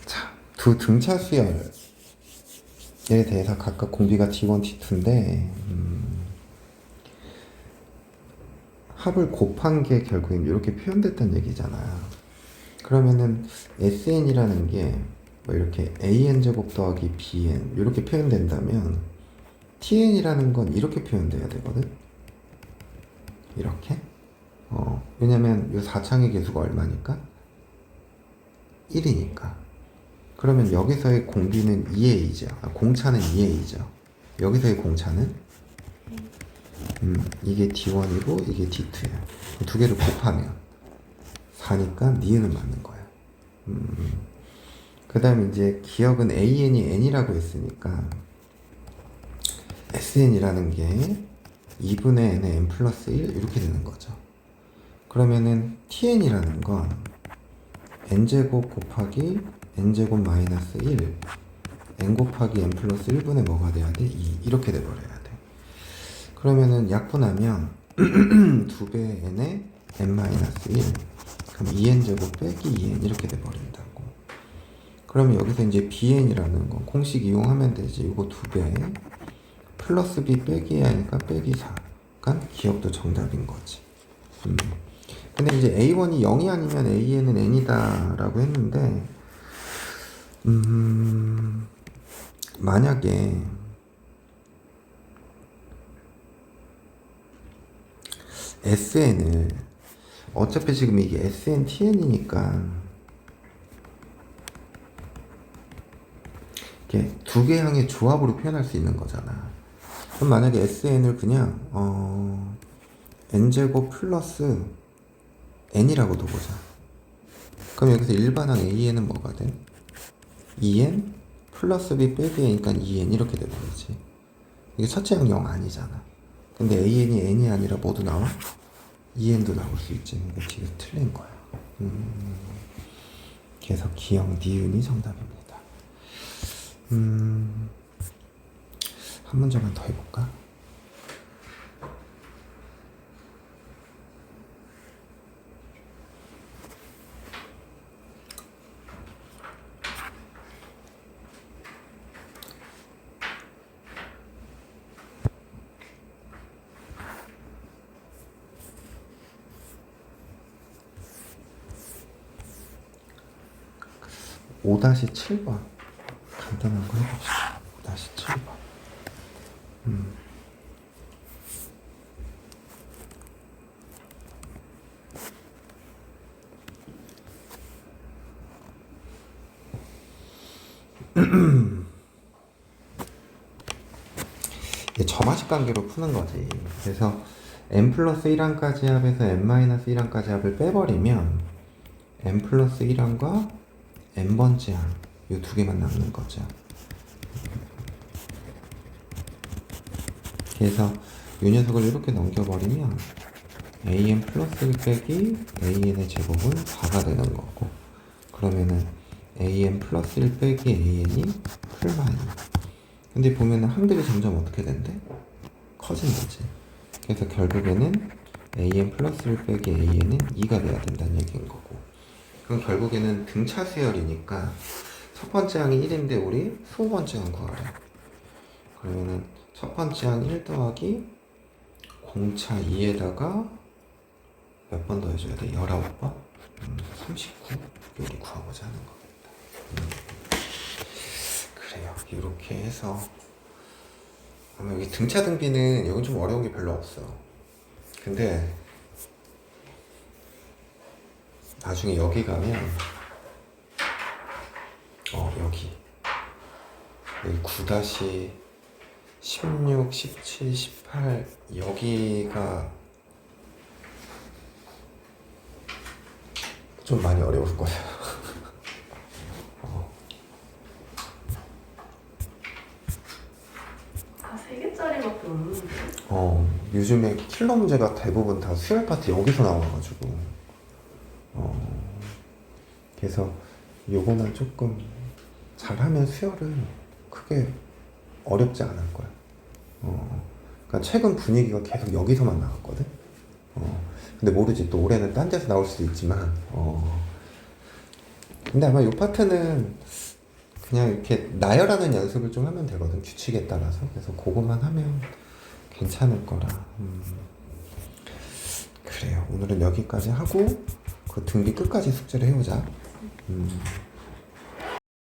Speaker 1: 자, 두 등차 수열에 대해서 각각 공비가 T1, T2인데 합을 곱한 게 결국엔 이렇게 표현됐다는 얘기잖아. 그러면은 SN이라는 게 뭐 이렇게 AN제곱 더하기 BN 이렇게 표현된다면 TN이라는 건 이렇게 표현돼야 되거든. 이렇게. 왜냐면 이 4창의 개수가 얼마니까? 1이니까. 그러면 여기서의 공비는 2A죠. 공차는 2A죠. 여기서의 공차는 이게 D1이고 이게 D2야. 두 개를 곱하면 4니까 니은을 맞는 거야. 그 다음에 이제 기억은 AN이 N이라고 했으니까 SN이라는 게 2분의 N의 N 플러스 1 이렇게 되는 거죠. 그러면은 TN이라는 건 N제곱 곱하기 N제곱 마이너스 1 N 곱하기 N 플러스 1분의 뭐가 돼야 돼? 2 이렇게 돼버려야 돼. 그러면은 약분하면 2배 N에 N 마이너스 1 그럼 2N제곱 빼기 2N 이렇게 돼버린다고. 그러면 여기서 이제 BN이라는 건 공식 이용하면 되지. 이거 2배 플러스 B 빼기 A 하니까 빼기 4. 그러니까 기억도 정답인 거지. 근데 이제 A1이 0이 아니면 AN은 N이다 라고 했는데 만약에 SN을 어차피 지금 이게 SN, TN이니까 이렇게 두 개 항의 조합으로 표현할 수 있는 거잖아. 그럼 만약에 SN을 그냥 N제곱 플러스 N이라고 둬보자. 그럼 여기서 일반항 AN은 뭐가 돼? 2N 플러스 B 빼기 N이니까 2N 이렇게 돼버리지. 이게 첫째 항 0 아니잖아. 근데 AN이 N이 아니라 모두 나와? 2n도 나올 수 있지. 이거 뒤에 틀린 거야. 그래서 기역 니은이 정답입니다. 한 문제만 더 해볼까? (5-7번) 간단한 거 해봅시다. 5-7번. 이게 점화식 관계로 푸는 거지. 그래서 n 플러스 1항까지 합에서 n 마이너스 1항까지 합을 빼버리면 n 플러스 1항과 n번째 항, 이 두 개만 남는 거죠. 그래서 이 녀석을 이렇게 넘겨버리면 an 플러스 1 빼기 an의 제곱은 4가 되는 거고, 그러면은 an 플러스 1 빼기 an이 풀마이. 근데 보면은 항들이 점점 어떻게 된대? 커진 거지. 그래서 결국에는 an 플러스 1 빼기 an은 2가 돼야 된다는 얘기인 거고, 그럼 결국에는 등차 수열이니까 첫 번째 항이 1인데 우리 20번째 항 구하래. 그러면은 첫 번째 항 1 더하기 공차 2에다가 몇 번 더 해줘야 돼? 19번? 39. 여기 구하고자 하는 겁니다. 그래요. 이렇게 해서 아마 여기 등차 등비는 여기 좀 어려운 게 별로 없어. 근데 나중에 여기 가면 여기 9-16, 17, 18 여기가 좀 많이 어려울 거예요.
Speaker 2: 다 3개짜리밖에 없는데.
Speaker 1: 요즘에 킬러 문제가 대부분 다 수열 파트 여기서 나와가지고 그래서 요거만 조금 잘하면 수열은 크게 어렵지 않을 거야. 그러니까 최근 분위기가 계속 여기서만 나왔거든. 근데 모르지, 또 올해는 딴 데서 나올 수도 있지만 근데 아마 요 파트는 그냥 이렇게 나열하는 연습을 좀 하면 되거든, 규칙에 따라서. 그래서 그것만 하면 괜찮을 거라. 그래요. 오늘은 여기까지 하고 그 등비 끝까지 숙제를 해오자.